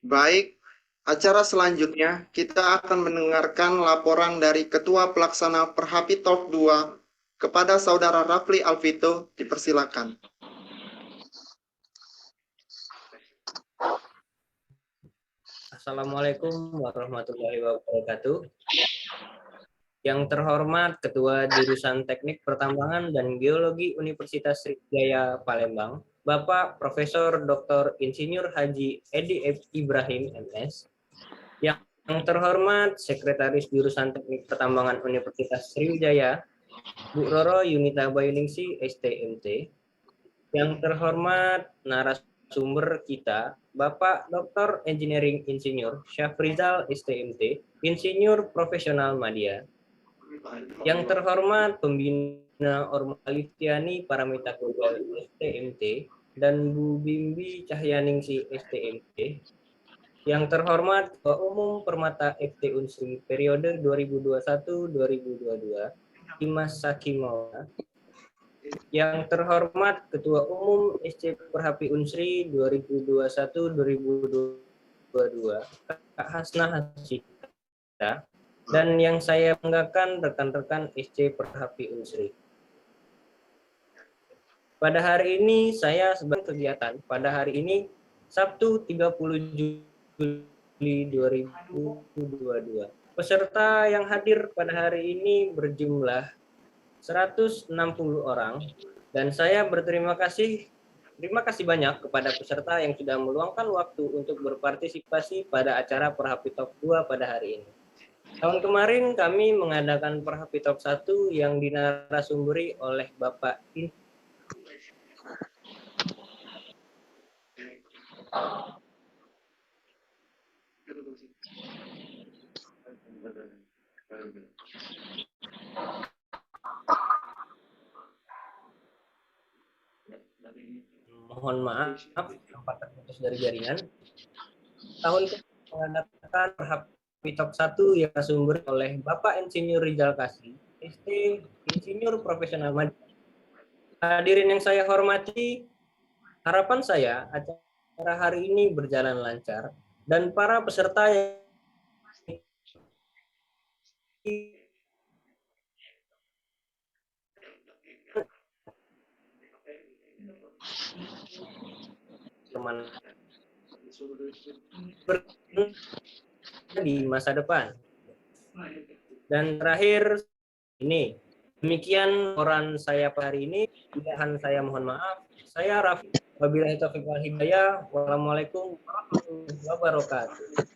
Baik, acara selanjutnya kita akan mendengarkan laporan dari Ketua Pelaksana Perhapitalk 2 kepada Saudara Rafli Alvito, dipersilakan. Assalamualaikum warahmatullahi wabarakatuh. Yang terhormat Ketua Jurusan Teknik Pertambangan dan Geologi Universitas Sriwijaya Palembang, Bapak Profesor Dr. Insinyur Haji Edi Ibrahim MS. Yang terhormat Sekretaris Jurusan Teknik Pertambangan Universitas Sriwijaya, Bu Roro Yunita Bayuningsi, STMT. Yang terhormat narasumber kita, Bapak Dr. Engineering Insinyur Syafrizal, STMT, Insinyur Profesional Madya. Yang terhormat Pembina Orma Alistiani Paramita Global, STMT, dan Bu Bimbi Cahyaningsi, STMT. Yang terhormat Ketua Umum Permata FT Unsri periode 2021-2022, Dimas Saki Maulana. Yang terhormat Ketua Umum SC Perhapi Unsri 2021-2022, Kak Hasnah Hasita, dan yang saya banggakan rekan-rekan SC Perhapi Unsri. Pada hari ini saya sedang kegiatan. Pada hari ini Sabtu 30 Juli 2022. Peserta yang hadir pada hari ini berjumlah 160 orang, dan saya berterima kasih banyak kepada peserta yang sudah meluangkan waktu untuk berpartisipasi pada acara Perhapitalk 2 pada hari ini. Tahun kemarin kami mengadakan Perhapitalk 1 yang dinarasumberi oleh Bapak mohon maaf sempat terputus dari jaringan. Tahun mengadakan Perhapitalk 1 yang disumber oleh Bapak Insinyur Rizal Kasih, ST Insinyur Profesional Madya. Hadirin yang saya hormati, harapan saya acara hari ini berjalan lancar dan para peserta yang di masa depan. Dan terakhir ini, demikian laporan saya hari ini. Kelebihan saya mohon maaf. Saya Raffi. Wabillahi taufiq wal hidayah. Wassalamualaikum warahmatullahi wabarakatuh.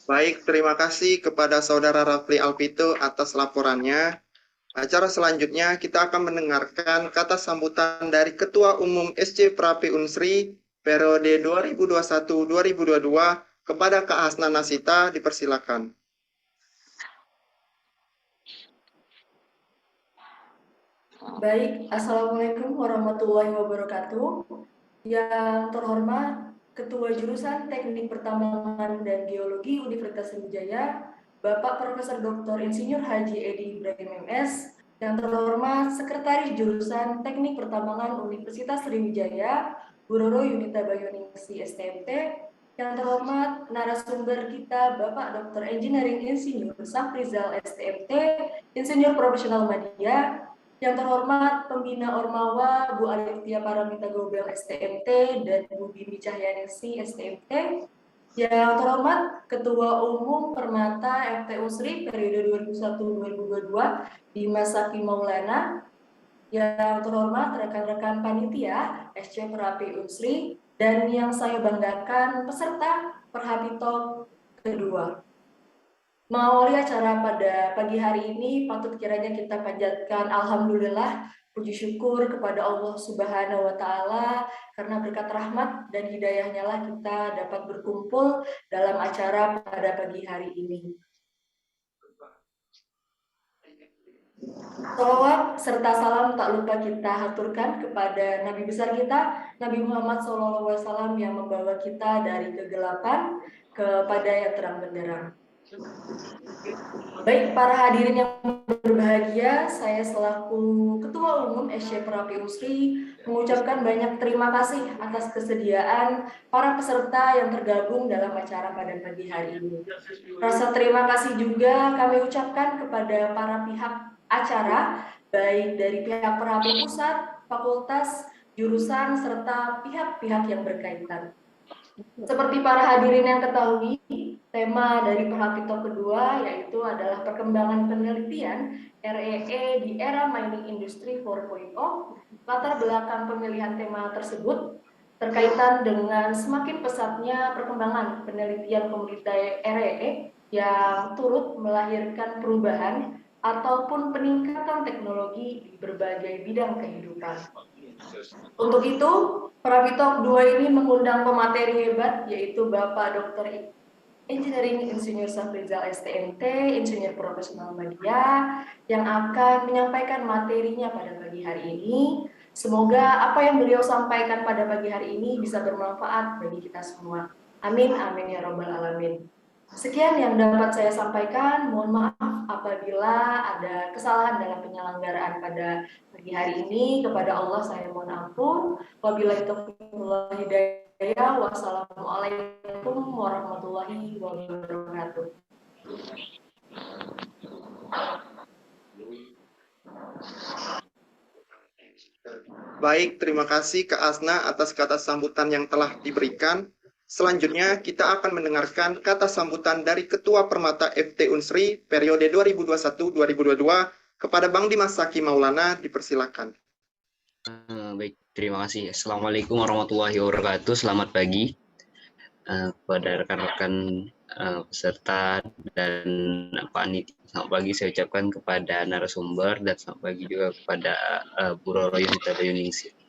Baik, terima kasih kepada Saudara Rafli Alvito atas laporannya. Acara selanjutnya kita akan mendengarkan kata sambutan dari Ketua Umum SC Prapi Unsri periode 2021-2022 kepada Kak Hasnah Nasita, dipersilakan. Baik, Assalamualaikum warahmatullahi wabarakatuh. Yang terhormat Ketua Jurusan Teknik Pertambangan dan Geologi Universitas Sriwijaya, Bapak Profesor Dr. Insinyur Haji Edi Ibrahim MS. Yang terhormat Sekretaris Jurusan Teknik Pertambangan Universitas Sriwijaya, Bu Roro Yunita Bayuningsi, STMT. Yang terhormat narasumber kita, Bapak Dr. Engineering Insinyur Syafrizal, STMT, Insinyur Profesional Madya. Yang terhormat Pembina Ormawa Bu Alitia Paramita Global, STMT, dan Bu Bimi Cahyaningsi, STMT. Yang terhormat Ketua Umum Permata FT Unsri periode 2001-2022 Dimas Saki Maulana. Yang terhormat rekan-rekan panitia SC Perhapi Unsri, dan yang saya banggakan peserta Perhapitalk kedua. Mengawali acara pada pagi hari ini, patut kiranya kita panjatkan alhamdulillah, puji syukur kepada Allah Subhanahu wa Ta'ala, karena berkat rahmat dan hidayahnya lah kita dapat berkumpul dalam acara pada pagi hari ini. Salawat serta salam tak lupa kita haturkan kepada Nabi besar kita, Nabi Muhammad SAW, yang membawa kita dari kegelapan kepada yang terang benderang. Baik, para hadirin yang berbahagia, saya selaku Ketua Umum SC Perapi Unsri mengucapkan banyak terima kasih atas kesediaan para peserta yang tergabung dalam acara pada pagi hari ini. Rasa terima kasih juga kami ucapkan kepada para pihak acara, baik dari pihak Perapi Pusat, fakultas, jurusan, serta pihak-pihak yang berkaitan. Seperti para hadirin yang ketahui, tema dari Perhapitalk kedua yaitu adalah perkembangan penelitian REE di era mining industry 4.0. Latar belakang pemilihan tema tersebut terkaitan dengan semakin pesatnya perkembangan penelitian komunitas REE yang turut melahirkan perubahan ataupun peningkatan teknologi di berbagai bidang kehidupan. Untuk itu, Prabitalk 2 ini mengundang pemateri hebat, yaitu Bapak Dr. Engineering Insinyur Safrizal STMT, Insinyur Profesional Media, yang akan menyampaikan materinya pada pagi hari ini. Semoga apa yang beliau sampaikan pada pagi hari ini bisa bermanfaat bagi kita semua. Amin, amin ya robbal alamin. Sekian yang dapat saya sampaikan. Mohon maaf apabila ada kesalahan dalam penyelenggaraan pada pagi hari ini. Kepada Allah saya mohon ampun. Wabillahi taufiq wal hidayah. Wassalamualaikum warahmatullahi wabarakatuh. Baik, terima kasih Kak Asna atas kata sambutan yang telah diberikan. Selanjutnya, kita akan mendengarkan kata sambutan dari Ketua Permata FT Unsri periode 2021-2022 kepada Bang Dimas Saki Maulana, dipersilakan. Baik, terima kasih. Assalamualaikum warahmatullahi wabarakatuh. Selamat pagi kepada rekan-rekan peserta dan panitia. Selamat pagi saya ucapkan kepada narasumber dan selamat pagi juga kepada Bu Roro Yunita Bayuningsi.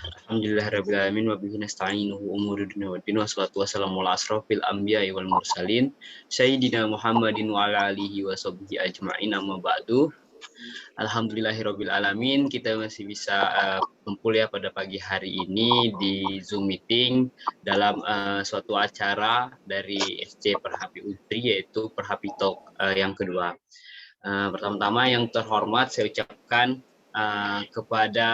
Alhamdulillahirabbil alamin wa bihi nasta'inuhu umuri dunya waddin wassalatu wassalamu ala asrofil anbiya'i wal mursalin sayyidina Muhammadin wa ala alihi wa sahbihi ajma'in amma ba'du. Alhamdulillahirabbil alamin, kita masih bisa kumpul ya pada pagi hari ini di Zoom meeting dalam suatu acara dari SC Perhapi Unsri, yaitu Perhapitalk yang kedua. Pertama-tama yang terhormat saya ucapkan kepada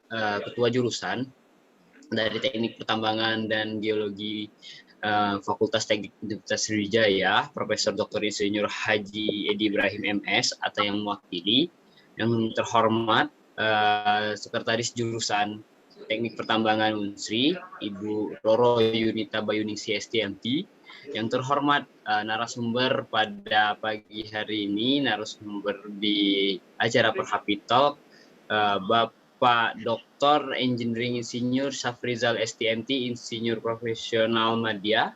Ketua Jurusan dari Teknik Pertambangan dan Geologi Fakultas Teknik Universitas Sriwijaya, Profesor Dr. Insinyur Haji Edi Ibrahim MS atau yang mewakili, yang terhormat Sekretaris Jurusan Teknik Pertambangan Unsri, Ibu Roro Yunita Bayuningsi STMT, yang terhormat narasumber pada pagi hari ini, narasumber di acara Perhapitalk, Bapak Dr. Engineering Insinyur Safrizal STMT, Insinyur Profesional Media.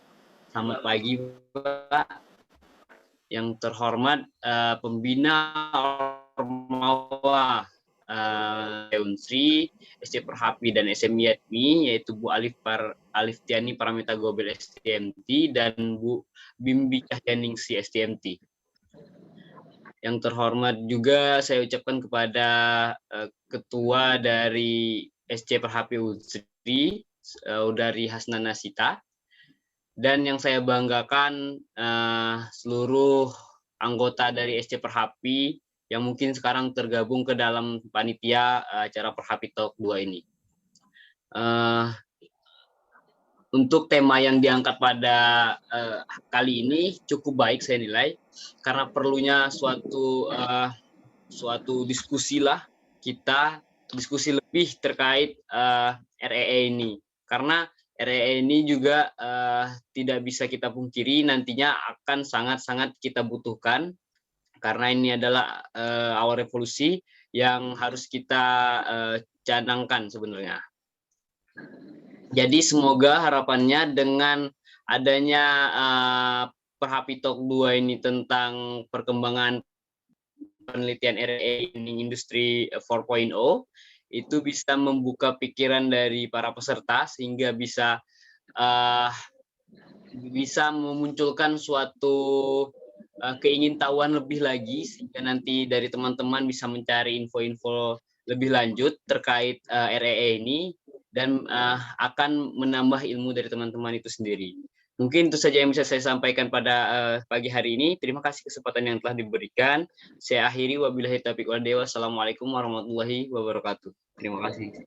Selamat pagi, Pak. Yang terhormat Pembina Ormawa Unsri, SC Perhapi dan SMIADMI, yaitu Bu Alif Tiani Paramita Gobel STMT dan Bu Bimbi Cahyaningsi STMT. Yang terhormat juga saya ucapkan kepada Ketua dari SC Perhapi Unsri, Saudari Hasnana Sita, dan yang saya banggakan seluruh anggota dari SC Perhapi yang mungkin sekarang tergabung ke dalam panitia acara Perhapitalk 2 ini. Untuk tema yang diangkat pada kali ini cukup baik saya nilai, karena perlunya suatu diskusi lah, kita diskusi lebih terkait REE ini, karena REE ini juga tidak bisa kita pungkiri nantinya akan sangat-sangat kita butuhkan, karena ini adalah awal revolusi yang harus kita canangkan sebenarnya. Jadi semoga harapannya dengan adanya Perhapitalk 2 ini tentang perkembangan penelitian REE ini Industri 4.0 itu bisa membuka pikiran dari para peserta sehingga bisa memunculkan suatu keingintahuan lebih lagi, sehingga nanti dari teman-teman bisa mencari info-info lebih lanjut terkait REE ini dan akan menambah ilmu dari teman-teman itu sendiri. Mungkin itu saja yang bisa saya sampaikan pada pagi hari ini. Terima kasih kesempatan yang telah diberikan. Saya akhiri, wabillahi taufiq wal hidayah. Wassalamualaikum warahmatullahi wabarakatuh. Terima kasih.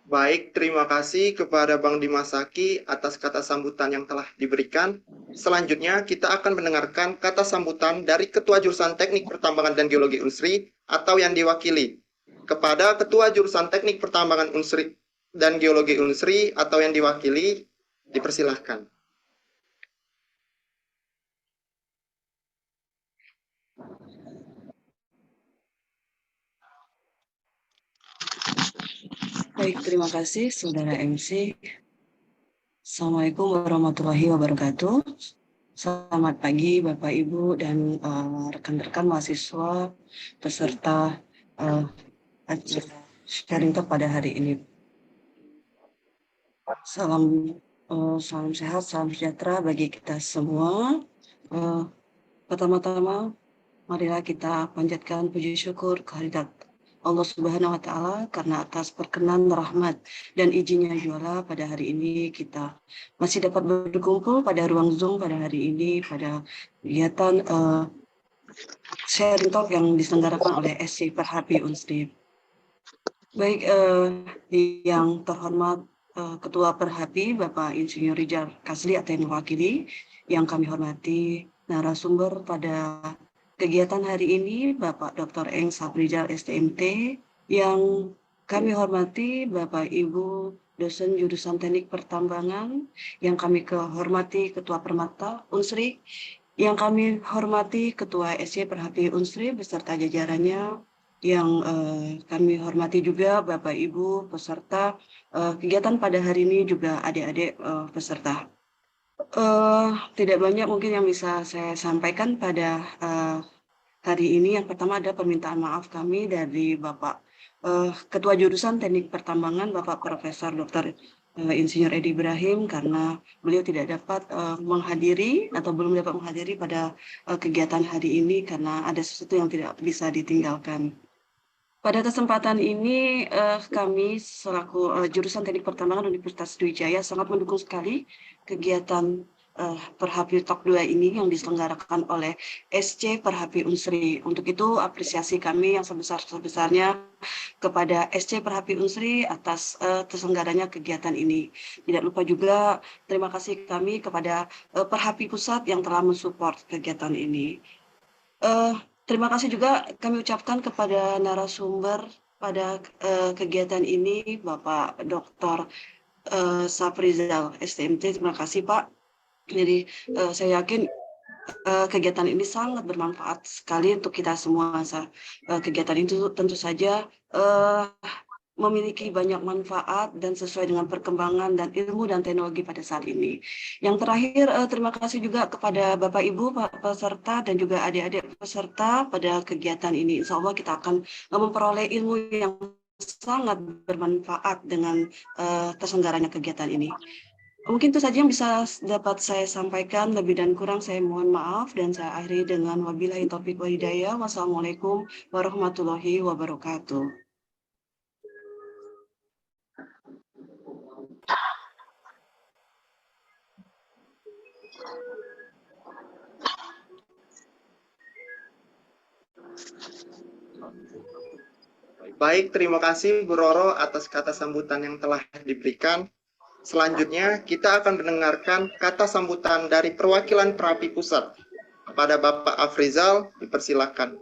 Baik, terima kasih kepada Bang Dimas Saki atas kata sambutan yang telah diberikan. Selanjutnya, kita akan mendengarkan kata sambutan dari Ketua Jurusan Teknik Pertambangan dan Geologi Unsri atau yang diwakili. Kepada Ketua Jurusan Teknik Pertambangan Unsri dan Geologi Unsri atau yang diwakili, dipersilahkan. Baik, terima kasih Saudara MC. Assalamualaikum warahmatullahi wabarakatuh. Selamat pagi Bapak Ibu dan rekan-rekan mahasiswa peserta acara sharing talk pada hari ini. Salam sehat, salam sejahtera bagi kita semua. Pertama-tama, marilah kita panjatkan puji syukur kehadirat Allah Subhanahu wa Ta'ala karena atas perkenan rahmat dan izinnya juala pada hari ini kita masih dapat berkumpul pada ruang Zoom pada hari ini pada kegiatan sharing talk yang diselenggarakan oleh SC Perhapi Unsri. Baik, yang terhormat Ketua Perhapi Bapak Insinyur Rijal Kasli atau yang mewakili, yang kami hormati narasumber pada kegiatan hari ini Bapak Dr. Eng Saprijal STMT, yang kami hormati Bapak Ibu dosen jurusan Teknik Pertambangan, yang kami hormati Ketua Permata Unsri, yang kami hormati Ketua SC Perhapi Unsri beserta jajarannya, yang kami hormati juga Bapak Ibu peserta kegiatan pada hari ini, juga adik-adik peserta. Tidak banyak mungkin yang bisa saya sampaikan pada hari ini. Yang pertama ada permintaan maaf kami dari Bapak Ketua Jurusan Teknik Pertambangan, Bapak Profesor Dr. Insinyur Edi Ibrahim, karena beliau tidak dapat menghadiri atau belum dapat menghadiri pada kegiatan hari ini karena ada sesuatu yang tidak bisa ditinggalkan. Pada kesempatan ini, kami selaku jurusan Teknik Pertambangan Universitas Sriwijaya sangat mendukung sekali kegiatan Perhapi Talk 2 ini yang diselenggarakan oleh SC Perhapi Unsri. Untuk itu, apresiasi kami yang sebesar-besarnya kepada SC Perhapi Unsri atas terselenggaranya kegiatan ini. Tidak lupa juga terima kasih kami kepada Perhapi Pusat yang telah mensupport kegiatan ini. Terima kasih juga kami ucapkan kepada narasumber pada kegiatan ini, Bapak Dr. Saprizal STMT. Terima kasih Pak. Jadi saya yakin kegiatan ini sangat bermanfaat sekali untuk kita semua. Kegiatan itu tentu saja memiliki banyak manfaat dan sesuai dengan perkembangan dan ilmu dan teknologi pada saat ini. Yang terakhir, terima kasih juga kepada Bapak Ibu peserta dan juga adik-adik peserta pada kegiatan ini. Insya Allah kita akan memperoleh ilmu yang sangat bermanfaat dengan terselenggaranya kegiatan ini. Mungkin itu saja yang bisa dapat saya sampaikan. Lebih dan kurang saya mohon maaf dan saya akhiri dengan wabillahi taufiq wal hidayah. Wassalamualaikum warahmatullahi wabarakatuh. Baik, terima kasih Bu Roro atas kata sambutan yang telah diberikan. Selanjutnya, kita akan mendengarkan kata sambutan dari perwakilan Perhapi Pusat. Kepada Bapak Afrizal, dipersilakan.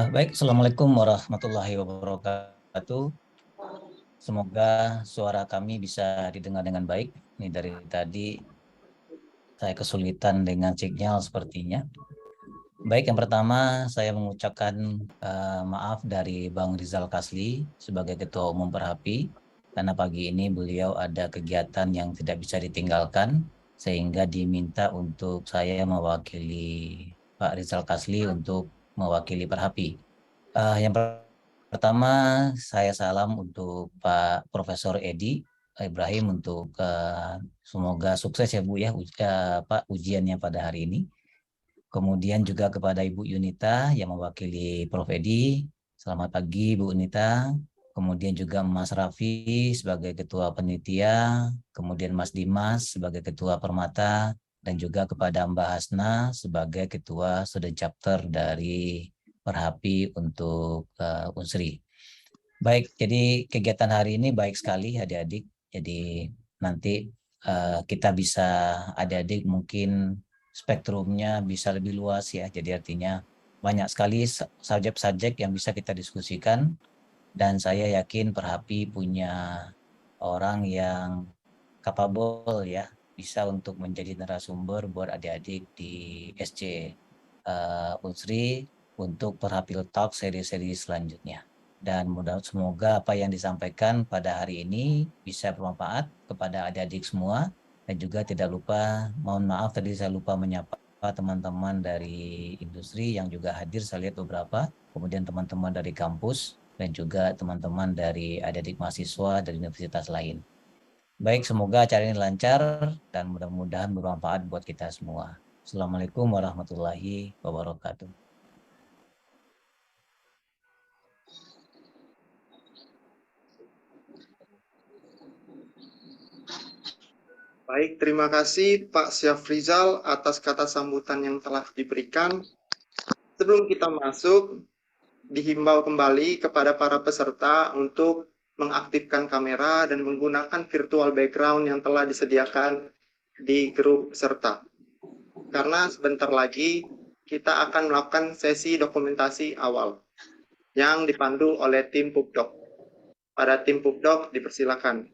Baik, Assalamualaikum warahmatullahi wabarakatuh. Semoga suara kami bisa didengar dengan baik. Ini dari tadi saya kesulitan dengan sinyal sepertinya. Baik, yang pertama saya mengucapkan maaf dari Bang Rizal Kasli sebagai Ketua Umum Perhapi, karena pagi ini beliau ada kegiatan yang tidak bisa ditinggalkan, sehingga diminta untuk saya mewakili Pak Rizal Kasli untuk mewakili Perhapi. Yang pertama saya salam untuk Pak Profesor Edi Ibrahim untuk semoga sukses ya Bu ya Pak ujiannya pada hari ini. Kemudian juga kepada Ibu Yunita yang mewakili Prof. Edi. Selamat pagi Bu Yunita. Kemudian juga Mas Raffi sebagai Ketua Penitia, kemudian Mas Dimas sebagai Ketua Permata, dan juga kepada Mbak Hasna sebagai Ketua Student Chapter dari Perhapi untuk Unsri. Baik, jadi kegiatan hari ini baik sekali adik-adik. Jadi nanti kita bisa adik-adik mungkin spektrumnya bisa lebih luas ya. Jadi artinya banyak sekali subjek-subjek yang bisa kita diskusikan. Dan saya yakin Perhapi punya orang yang capable ya, bisa untuk menjadi narasumber buat adik-adik di SC Unsri untuk Perhapi Talk seri-seri selanjutnya. Dan semoga apa yang disampaikan pada hari ini bisa bermanfaat kepada adik-adik semua. Dan juga tidak lupa, mohon maaf tadi saya lupa menyapa teman-teman dari industri yang juga hadir, saya lihat beberapa. Kemudian teman-teman dari kampus dan juga teman-teman dari adik-adik mahasiswa dari universitas lain. Baik, semoga acara ini lancar dan mudah-mudahan bermanfaat buat kita semua. Assalamualaikum warahmatullahi wabarakatuh. Baik, terima kasih Pak Syafrizal atas kata sambutan yang telah diberikan. Sebelum kita masuk, dihimbau kembali kepada para peserta untuk mengaktifkan kamera dan menggunakan virtual background yang telah disediakan di grup peserta. Karena sebentar lagi kita akan melakukan sesi dokumentasi awal yang dipandu oleh tim Pupdoc. Pada tim Pupdoc dipersilakan.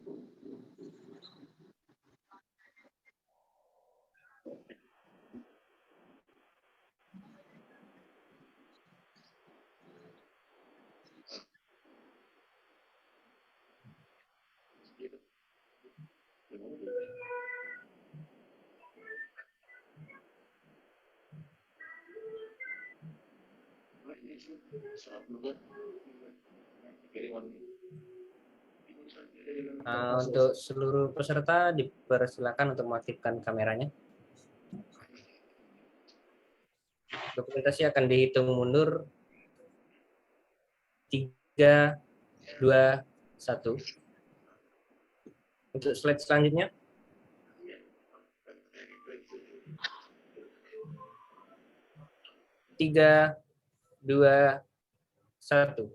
Untuk seluruh peserta dipersilakan untuk mengaktifkan kameranya. Dokumentasi akan dihitung mundur 3, 2, 1. Untuk slide selanjutnya. Tiga, 2, 1.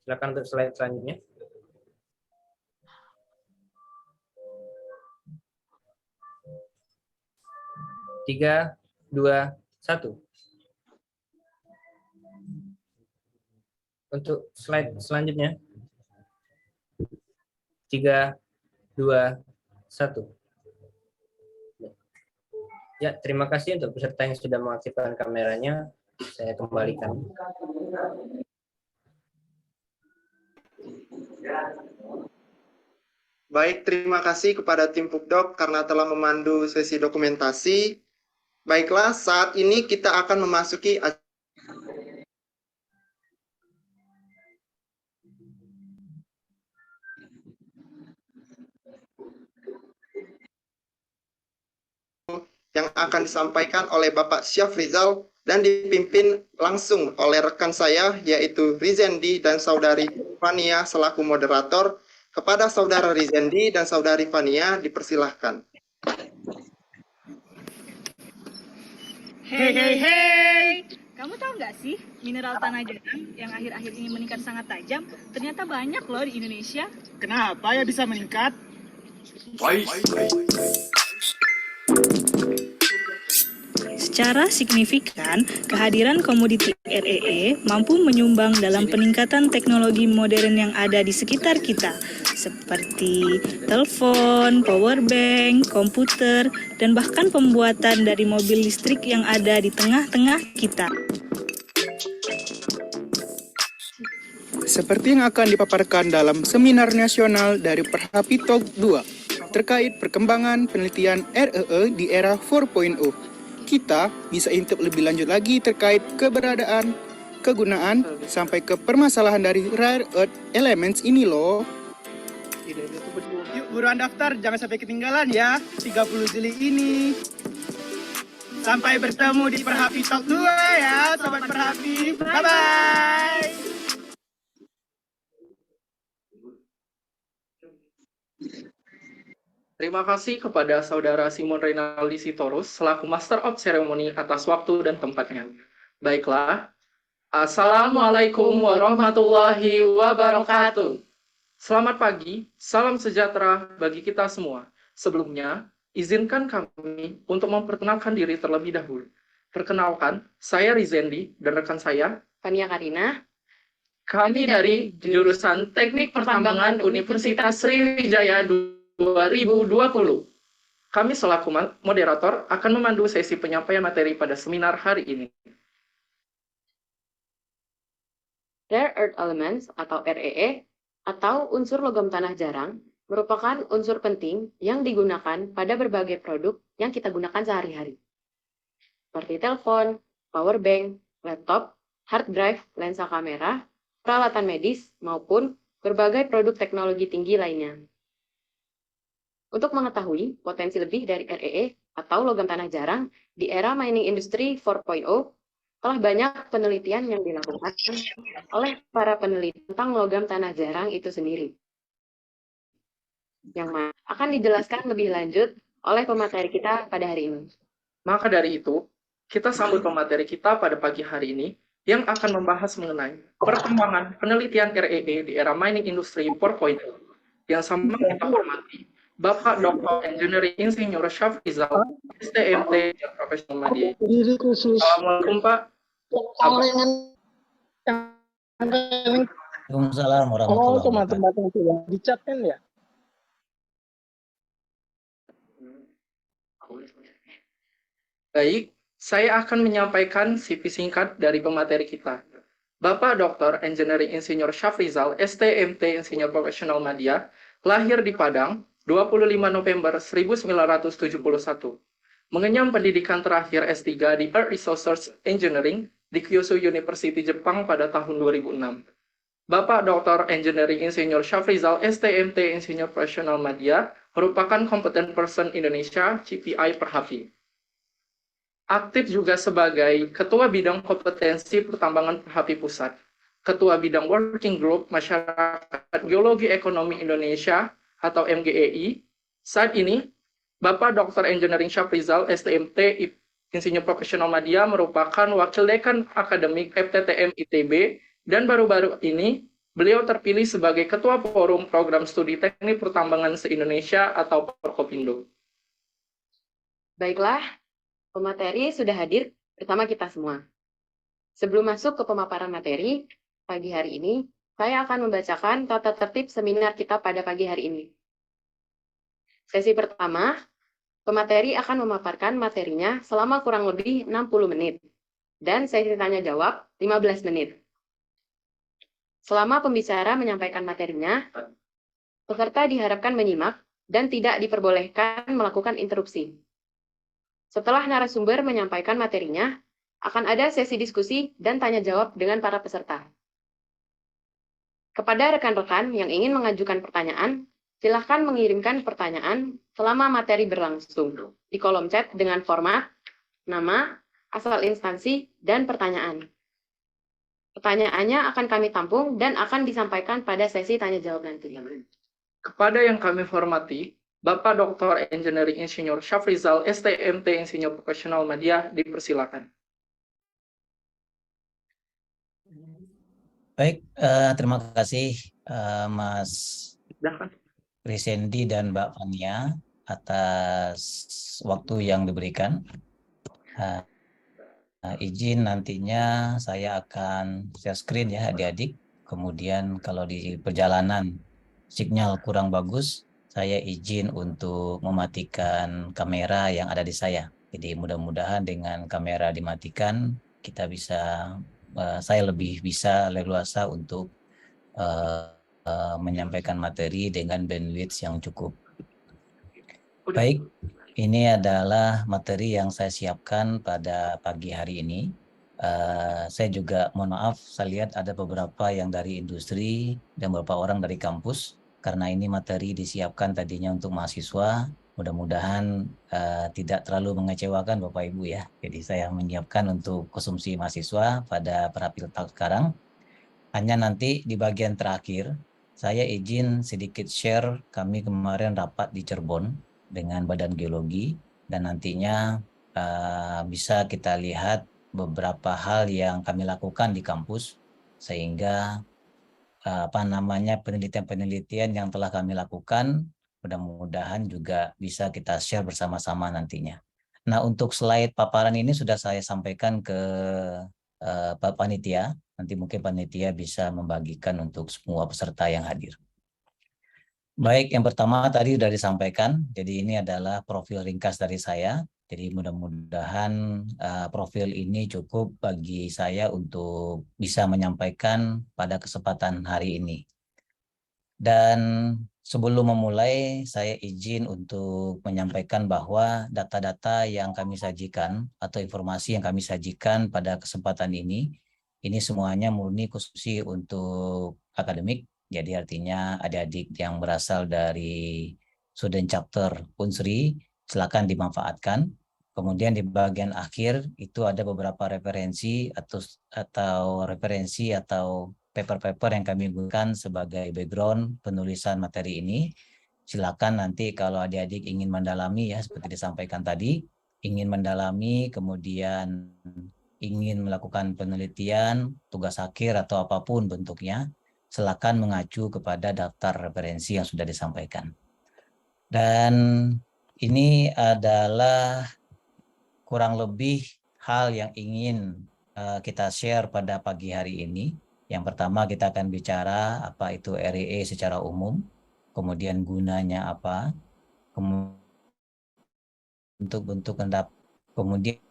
Silakan untuk slide selanjutnya. Tiga, 2, 1. Untuk slide selanjutnya. 3, 2, 1. Ya, terima kasih untuk peserta yang sudah mengaktifkan kameranya. Saya kembalikan. Baik, terima kasih kepada tim Pupdoc karena telah memandu sesi dokumentasi. Baiklah, saat ini kita akan memasuki yang akan disampaikan oleh Bapak Syafrizal dan dipimpin langsung oleh rekan saya yaitu Rizendi dan Saudari Fania selaku moderator. Kepada Saudara Rizendi dan Saudari Fania dipersilahkan. Hei, kamu tahu nggak sih mineral tanah jarang yang akhir-akhir ini meningkat sangat tajam? Ternyata banyak loh di Indonesia. Kenapa ya bisa meningkat? Secara signifikan, kehadiran komoditi REE mampu menyumbang dalam peningkatan teknologi modern yang ada di sekitar kita, seperti telepon, power bank, komputer, dan bahkan pembuatan dari mobil listrik yang ada di tengah-tengah kita. Seperti yang akan dipaparkan dalam seminar nasional dari Perhapi Talk 2 terkait perkembangan penelitian REE di era 4.0. Kita bisa intip lebih lanjut lagi terkait keberadaan, kegunaan, sampai ke permasalahan dari rare earth elements ini loh. Yuk buruan daftar, jangan sampai ketinggalan ya, 30 Juli ini. Sampai bertemu di Perhapi Talk 2 ya, Sobat Perhapi. Bye-bye. Terima kasih kepada Saudara Simon Reynaldi Sitorus selaku Master of Ceremony atas waktu dan tempatnya. Baiklah, Assalamualaikum warahmatullahi wabarakatuh. Selamat pagi, salam sejahtera bagi kita semua. Sebelumnya, izinkan kami untuk memperkenalkan diri terlebih dahulu. Perkenalkan, saya Rizendi dan rekan saya, Fania Karina. Kami dari jurusan Teknik Pertambangan Universitas Sriwijaya 2020. Kami selaku moderator akan memandu sesi penyampaian materi pada seminar hari ini. Rare Earth Elements atau REE atau unsur logam tanah jarang merupakan unsur penting yang digunakan pada berbagai produk yang kita gunakan sehari-hari. Seperti telepon, power bank, laptop, hard drive, lensa kamera, peralatan medis, maupun berbagai produk teknologi tinggi lainnya. Untuk mengetahui potensi lebih dari REE atau logam tanah jarang di era mining industry 4.0, telah banyak penelitian yang dilakukan oleh para peneliti tentang logam tanah jarang itu sendiri, yang akan dijelaskan lebih lanjut oleh pemateri kita pada hari ini. Maka dari itu, kita sambut pemateri kita pada pagi hari ini yang akan membahas mengenai perkembangan penelitian REE di era mining industry 4.0. Yang sama kita hormati Bapak Dr. Engineering Insinyur Syafrizal, STMT, Profesional Media. Assalamualaikum Pak. Waalaikumsalam warahmatullahi wabarakatuh. Dicatkan ya? Baik, saya akan menyampaikan CV singkat dari pemateri kita. Bapak Dr. Engineering Insinyur Syafrizal, STMT, Insinyur Profesional Media, lahir di Padang, 25 November 1971. Mengenyam pendidikan terakhir S3 di Earth Resources Engineering di Kyushu University, Jepang pada tahun 2006. Bapak Dr. Engineering Insinyur Syafrizal, STMT, Insinyur Profesional Media, merupakan Competent Person Indonesia, CPI Perhapi. Aktif juga sebagai Ketua Bidang Kompetensi Pertambangan Perhapi Pusat, Ketua Bidang Working Group Masyarakat Geologi Ekonomi Indonesia atau MGEI. Saat ini, Bapak Dr. Engineering Syafrizal, STMT, Insinyur Profesional Media merupakan Wakil Dekan Akademik FTTM ITB, dan baru-baru ini beliau terpilih sebagai Ketua Forum Program Studi Teknik Pertambangan se-Indonesia atau Forkopindo. Baiklah, pemateri sudah hadir bersama kita semua. Sebelum masuk ke pemaparan materi, pagi hari ini, saya akan membacakan tata tertib seminar kita pada pagi hari ini. Sesi pertama, pemateri akan memaparkan materinya selama kurang lebih 60 menit, dan sesi tanya-jawab 15 menit. Selama pembicara menyampaikan materinya, peserta diharapkan menyimak dan tidak diperbolehkan melakukan interupsi. Setelah narasumber menyampaikan materinya, akan ada sesi diskusi dan tanya-jawab dengan para peserta. Kepada rekan-rekan yang ingin mengajukan pertanyaan, silahkan mengirimkan pertanyaan selama materi berlangsung di kolom chat dengan format, nama, asal instansi, dan pertanyaan. Pertanyaannya akan kami tampung dan akan disampaikan pada sesi tanya-jawab nanti. Kepada yang kami hormati, Bapak Dr. Engineering Insinyur Syafrizal, STMT, Insinyur Profesional Media, dipersilakan. Baik, terima kasih Mas Rizendi dan Mbak Fania atas waktu yang diberikan. Izin nantinya saya akan share screen ya adik-adik. Kemudian kalau di perjalanan sinyal kurang bagus, saya izin untuk mematikan kamera yang ada di saya. Jadi mudah-mudahan dengan kamera dimatikan, kita bisa saya lebih bisa leluasa untuk menyampaikan materi dengan bandwidth yang cukup. Baik, ini adalah materi yang saya siapkan pada pagi hari ini. Saya juga mohon maaf, saya lihat ada beberapa yang dari industri dan beberapa orang dari kampus, karena ini materi disiapkan tadinya untuk mahasiswa, Mudah-mudahan tidak terlalu mengecewakan Bapak Ibu ya. Jadi saya menyiapkan untuk konsumsi mahasiswa pada Prapiltalk sekarang. Hanya nanti di bagian terakhir, saya izin sedikit share kami kemarin rapat di Cirebon dengan Badan Geologi, dan nantinya bisa kita lihat beberapa hal yang kami lakukan di kampus, sehingga penelitian-penelitian yang telah kami lakukan mudah-mudahan juga bisa kita share bersama-sama nantinya. Nah, untuk slide paparan ini sudah saya sampaikan ke Pak Panitia. Nanti mungkin Panitia bisa membagikan untuk semua peserta yang hadir. Baik, yang pertama tadi sudah disampaikan. Jadi ini adalah profil ringkas dari saya. Jadi mudah-mudahan profil ini cukup bagi saya untuk bisa menyampaikan pada kesempatan hari ini. Dan sebelum memulai, saya izin untuk menyampaikan bahwa data-data yang kami sajikan atau informasi yang kami sajikan pada kesempatan ini semuanya murni khusus untuk akademik. Jadi artinya adik-adik yang berasal dari student chapter Unsri, silakan dimanfaatkan. Kemudian di bagian akhir itu ada beberapa referensi atau paper-paper yang kami gunakan sebagai background penulisan materi ini. Silakan nanti kalau adik-adik ingin mendalami ya seperti disampaikan tadi, ingin mendalami kemudian ingin melakukan penelitian, tugas akhir atau apapun bentuknya, silakan mengacu kepada daftar referensi yang sudah disampaikan. Dan ini adalah kurang lebih hal yang ingin kita share pada pagi hari ini. Yang pertama kita akan bicara apa itu REE secara umum, kemudian gunanya apa, untuk bentuk endapan, kemudian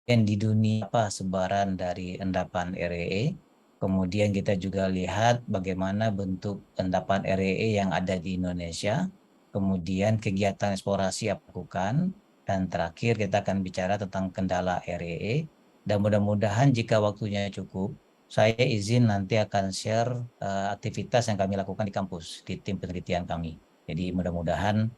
di dunia apa sebaran dari endapan REE, kemudian kita juga lihat bagaimana bentuk endapan REE yang ada di Indonesia, kemudian kegiatan eksplorasi yang dilakukan, dan terakhir kita akan bicara tentang kendala REE. Dan mudah-mudahan jika waktunya cukup, saya izin nanti akan share aktivitas yang kami lakukan di kampus, di tim penelitian kami. Jadi mudah-mudahan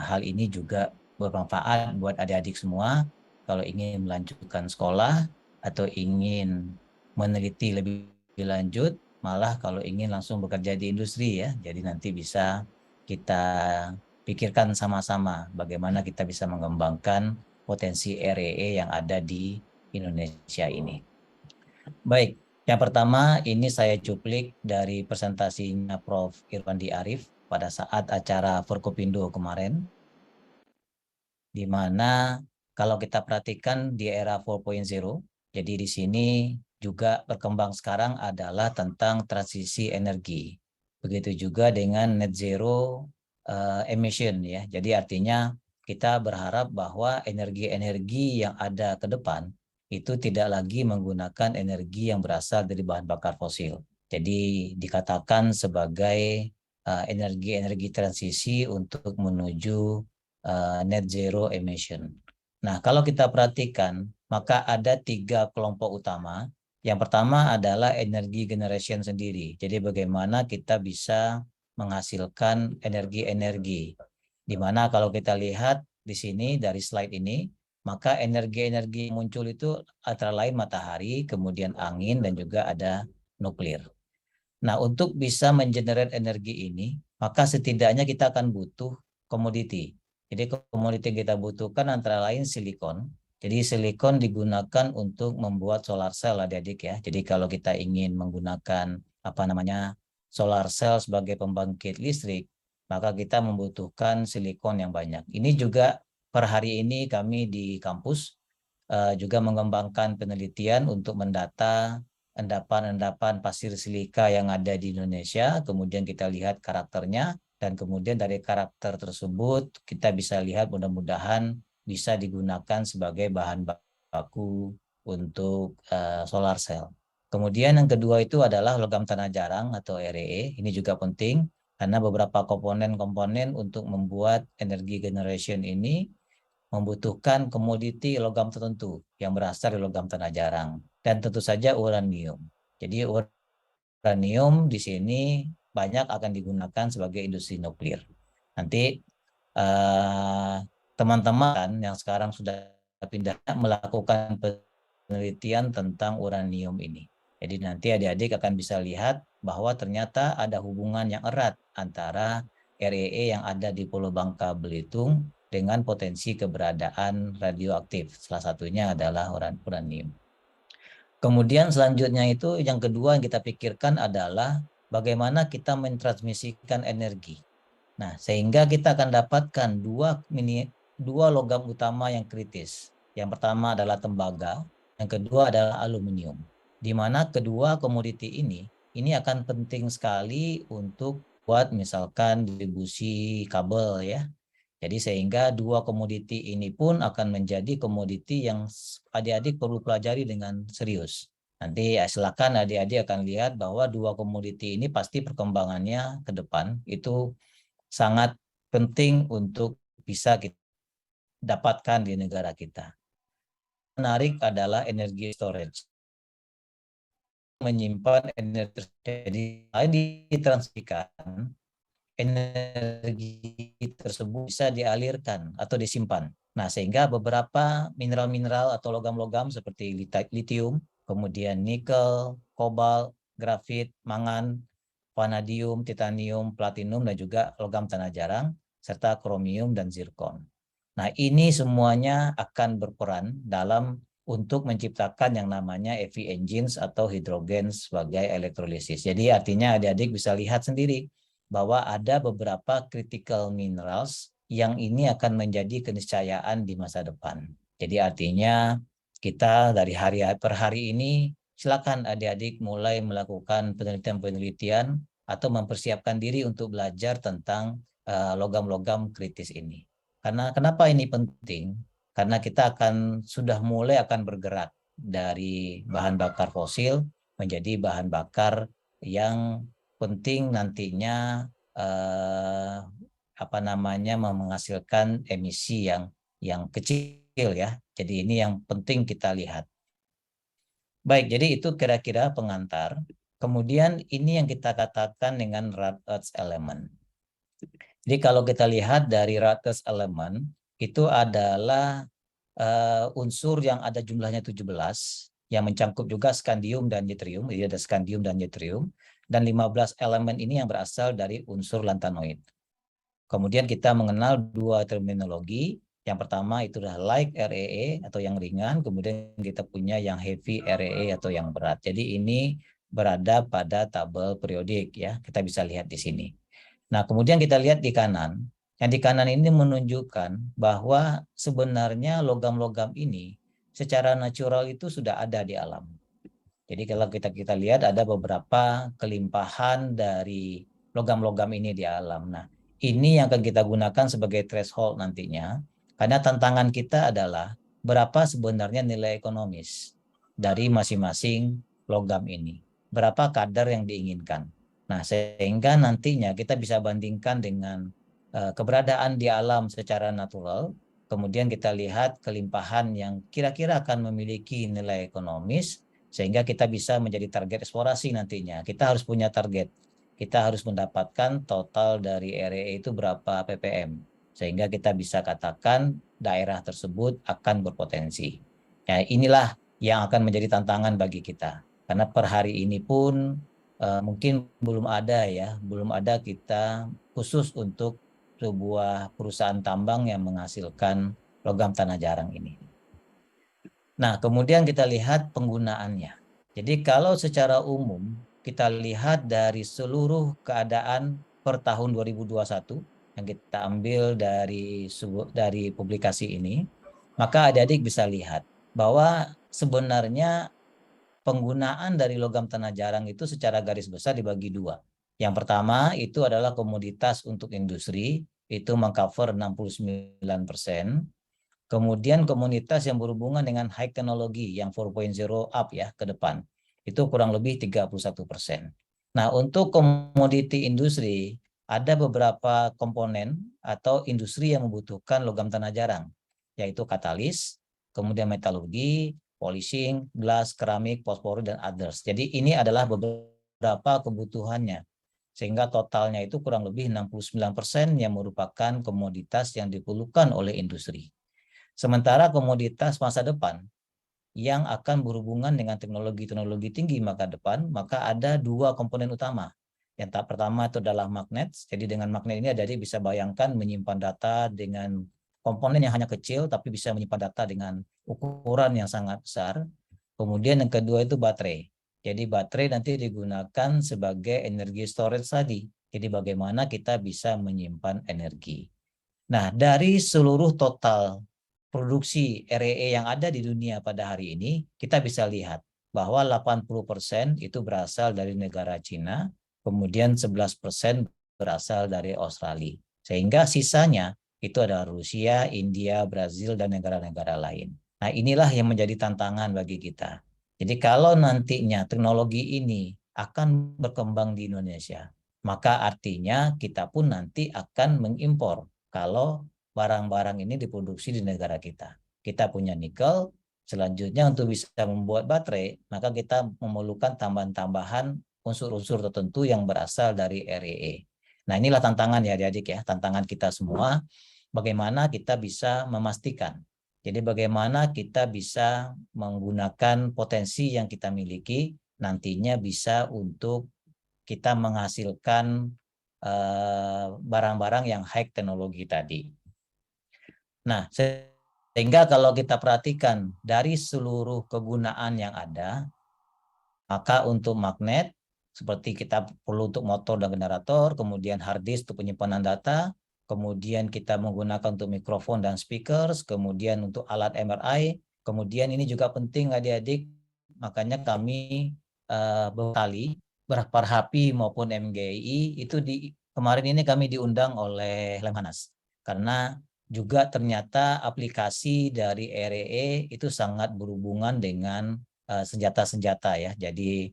hal ini juga bermanfaat buat adik-adik semua kalau ingin melanjutkan sekolah atau ingin meneliti lebih lanjut, malah kalau ingin langsung bekerja di industri ya. Jadi nanti bisa kita pikirkan sama-sama bagaimana kita bisa mengembangkan potensi REE yang ada di Indonesia ini. Baik, yang pertama ini saya cuplik dari presentasinya Prof. Irwandi Arif pada saat acara Forkopindo kemarin, di mana kalau kita perhatikan di era 4.0, jadi di sini juga berkembang sekarang adalah tentang transisi energi. Begitu juga dengan net zero emission ya. Jadi artinya kita berharap bahwa energi-energi yang ada ke depan itu tidak lagi menggunakan energi yang berasal dari bahan bakar fosil. Jadi dikatakan sebagai energi-energi transisi untuk menuju net zero emission. Nah, kalau kita perhatikan, maka ada 3 kelompok utama. Yang pertama adalah energi generation sendiri. Jadi bagaimana kita bisa menghasilkan energi-energi. Di mana kalau kita lihat di sini dari slide ini, maka energi-energi yang muncul itu antara lain matahari, kemudian angin, dan juga ada nuklir. Nah, untuk bisa mengenerate energi ini, maka setidaknya kita akan butuh komoditi. Jadi komoditi yang kita butuhkan antara lain silikon. Jadi silikon digunakan untuk membuat solar cell adik-adik ya. Jadi kalau kita ingin menggunakan solar cell sebagai pembangkit listrik, maka kita membutuhkan silikon yang banyak. Ini juga per hari ini kami di kampus juga mengembangkan penelitian untuk mendata endapan-endapan pasir silika yang ada di Indonesia, kemudian kita lihat karakternya, dan kemudian dari karakter tersebut kita bisa lihat mudah-mudahan bisa digunakan sebagai bahan baku untuk solar cell. Kemudian yang kedua itu adalah logam tanah jarang atau REE. Ini juga penting karena beberapa komponen-komponen untuk membuat energi generation ini membutuhkan komoditi logam tertentu yang berasal dari logam tanah jarang. Dan tentu saja uranium. Jadi uranium di sini banyak akan digunakan sebagai industri nuklir. Nanti teman-teman yang sekarang sudah pindah melakukan penelitian tentang uranium ini. Jadi nanti adik-adik akan bisa lihat bahwa ternyata ada hubungan yang erat antara REE yang ada di Pulau Bangka Belitung dengan potensi keberadaan radioaktif. Salah satunya adalah uranium. Kemudian selanjutnya itu yang kedua yang kita pikirkan adalah bagaimana kita mentransmisikan energi. Nah, sehingga kita akan dapatkan dua logam utama yang kritis. Yang pertama adalah tembaga, yang kedua adalah aluminium. Di mana kedua komoditi ini akan penting sekali untuk buat misalkan distribusi kabel ya. Jadi sehingga dua komoditi ini pun akan menjadi komoditi yang adik-adik perlu pelajari dengan serius. Nanti silakan adik-adik akan lihat bahwa dua komoditi ini pasti perkembangannya ke depan itu sangat penting untuk bisa kita dapatkan di negara kita. Menarik adalah energi storage. Menyimpan energi, jadi ditransmisikan, energi tersebut bisa dialirkan atau disimpan. Nah, sehingga beberapa mineral-mineral atau logam-logam seperti litium, kemudian nikel, kobalt, grafit, mangan, vanadium, titanium, platinum, dan juga logam tanah jarang, serta kromium dan zirkon. Nah, ini semuanya akan berperan dalam untuk menciptakan yang namanya EV engines atau hidrogen sebagai elektrolisis. Jadi artinya adik-adik bisa lihat sendiri bahwa ada beberapa critical minerals yang ini akan menjadi keniscayaan di masa depan. Jadi artinya kita dari hari per hari ini silakan adik-adik mulai melakukan penelitian-penelitian atau mempersiapkan diri untuk belajar tentang logam-logam kritis ini. Karena kenapa ini penting? Karena kita sudah mulai akan bergerak dari bahan bakar fosil menjadi bahan bakar yang penting nantinya menghasilkan emisi yang kecil ya. Jadi ini yang penting kita lihat. Baik, jadi itu kira-kira pengantar. Kemudian ini yang kita katakan dengan rare earth element. Jadi kalau kita lihat dari rare earth element itu adalah unsur yang ada jumlahnya 17 yang mencangkup juga skandium dan yttrium. Jadi ada skandium dan yttrium. Dan 15 elemen ini yang berasal dari unsur lantanoid. Kemudian kita mengenal dua terminologi. Yang pertama itu adalah light REE atau yang ringan. Kemudian kita punya yang heavy REE atau yang berat. Jadi ini berada pada tabel periodik ya. Kita bisa lihat di sini. Nah kemudian kita lihat di kanan. Yang di kanan ini menunjukkan bahwa sebenarnya logam-logam ini secara natural itu sudah ada di alam. Jadi kalau kita lihat ada beberapa kelimpahan dari logam-logam ini di alam. Nah, ini yang akan kita gunakan sebagai threshold nantinya. Karena tantangan kita adalah berapa sebenarnya nilai ekonomis dari masing-masing logam ini. Berapa kadar yang diinginkan. Nah, sehingga nantinya kita bisa bandingkan dengan keberadaan di alam secara natural, kemudian kita lihat kelimpahan yang kira-kira akan memiliki nilai ekonomis, sehingga kita bisa menjadi target eksplorasi nantinya. Kita harus punya target. Kita harus mendapatkan total dari REE itu berapa ppm, sehingga kita bisa katakan daerah tersebut akan berpotensi. Ya, inilah yang akan menjadi tantangan bagi kita. Karena per hari ini pun mungkin belum ada kita khusus untuk sebuah perusahaan tambang yang menghasilkan logam tanah jarang ini. Nah, kemudian kita lihat penggunaannya. Jadi kalau secara umum kita lihat dari seluruh keadaan per tahun 2021 yang kita ambil dari publikasi ini, maka adik-adik bisa lihat bahwa sebenarnya penggunaan dari logam tanah jarang itu secara garis besar dibagi dua. Yang pertama itu adalah komoditas untuk industri, itu mengcover 69%. Kemudian komunitas yang berhubungan dengan high teknologi yang 4.0 up ya ke depan, itu kurang lebih 31%. Nah, untuk komoditi industri, ada beberapa komponen atau industri yang membutuhkan logam tanah jarang, yaitu katalis, kemudian metalurgi, polishing, glass, keramik, fosfor, dan others. Jadi ini adalah beberapa kebutuhannya. Sehingga totalnya itu kurang lebih 69% yang merupakan komoditas yang diperlukan oleh industri. Sementara komoditas masa depan yang akan berhubungan dengan teknologi-teknologi tinggi masa depan, maka ada dua komponen utama. Yang pertama itu adalah magnet. Jadi dengan magnet ini adik bisa bayangkan menyimpan data dengan komponen yang hanya kecil, tapi bisa menyimpan data dengan ukuran yang sangat besar. Kemudian yang kedua itu baterai. Jadi baterai nanti digunakan sebagai energi storage tadi. Jadi bagaimana kita bisa menyimpan energi. Nah, dari seluruh total produksi REE yang ada di dunia pada hari ini, kita bisa lihat bahwa 80% itu berasal dari negara Cina, kemudian 11% berasal dari Australia. Sehingga sisanya itu adalah Rusia, India, Brazil, dan negara-negara lain. Nah, inilah yang menjadi tantangan bagi kita. Jadi kalau nantinya teknologi ini akan berkembang di Indonesia, maka artinya kita pun nanti akan mengimpor kalau barang-barang ini diproduksi di negara kita. Kita punya nikel, selanjutnya untuk bisa membuat baterai, maka kita memerlukan tambahan-tambahan unsur-unsur tertentu yang berasal dari REE. Nah, inilah tantangan ya adik-adik ya, tantangan kita semua, bagaimana kita bisa memastikan. Jadi bagaimana kita bisa menggunakan potensi yang kita miliki, nantinya bisa untuk kita menghasilkan barang-barang yang high teknologi tadi. Nah, sehingga kalau kita perhatikan dari seluruh kegunaan yang ada, maka untuk magnet, seperti kita perlu untuk motor dan generator, kemudian hard disk untuk penyimpanan data, kemudian kita menggunakan untuk mikrofon dan speakers, kemudian untuk alat MRI, kemudian ini juga penting adik-adik, makanya kami berkali Perhapi maupun MGI itu kemarin ini kami diundang oleh Lemhanas karena juga ternyata aplikasi dari REE itu sangat berhubungan dengan senjata-senjata ya, jadi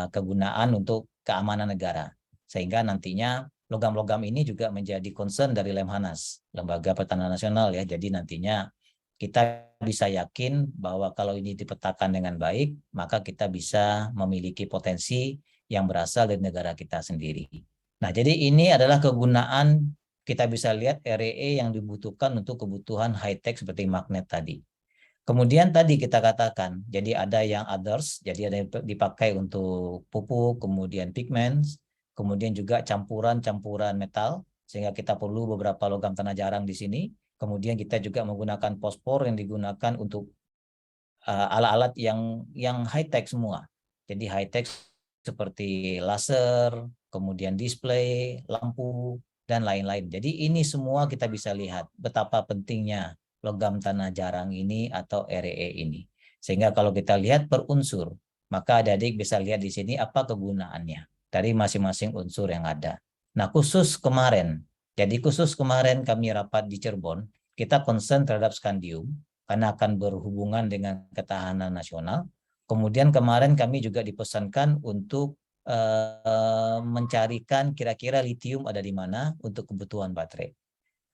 kegunaan untuk keamanan negara, sehingga nantinya logam-logam ini juga menjadi concern dari Lemhanas, Lembaga Pertahanan Nasional ya. Jadi nantinya kita bisa yakin bahwa kalau ini dipetakan dengan baik, maka kita bisa memiliki potensi yang berasal dari negara kita sendiri. Nah, jadi ini adalah kegunaan kita bisa lihat REE yang dibutuhkan untuk kebutuhan high-tech seperti magnet tadi. Kemudian tadi kita katakan, jadi ada yang others, jadi ada yang dipakai untuk pupuk, kemudian pigments, kemudian juga campuran-campuran metal, sehingga kita perlu beberapa logam tanah jarang di sini. Kemudian kita juga menggunakan fosfor yang digunakan untuk alat-alat yang high-tech semua. Jadi high-tech seperti laser, kemudian display, lampu, dan lain-lain. Jadi ini semua kita bisa lihat betapa pentingnya logam tanah jarang ini atau REE ini. Sehingga kalau kita lihat per unsur, maka adik-adik bisa lihat di sini apa kegunaannya dari masing-masing unsur yang ada. Nah, khusus kemarin kami rapat di Cirebon, kita concern terhadap skandium karena akan berhubungan dengan ketahanan nasional. Kemudian kemarin kami juga dipesankan untuk mencarikan kira-kira litium ada di mana untuk kebutuhan baterai.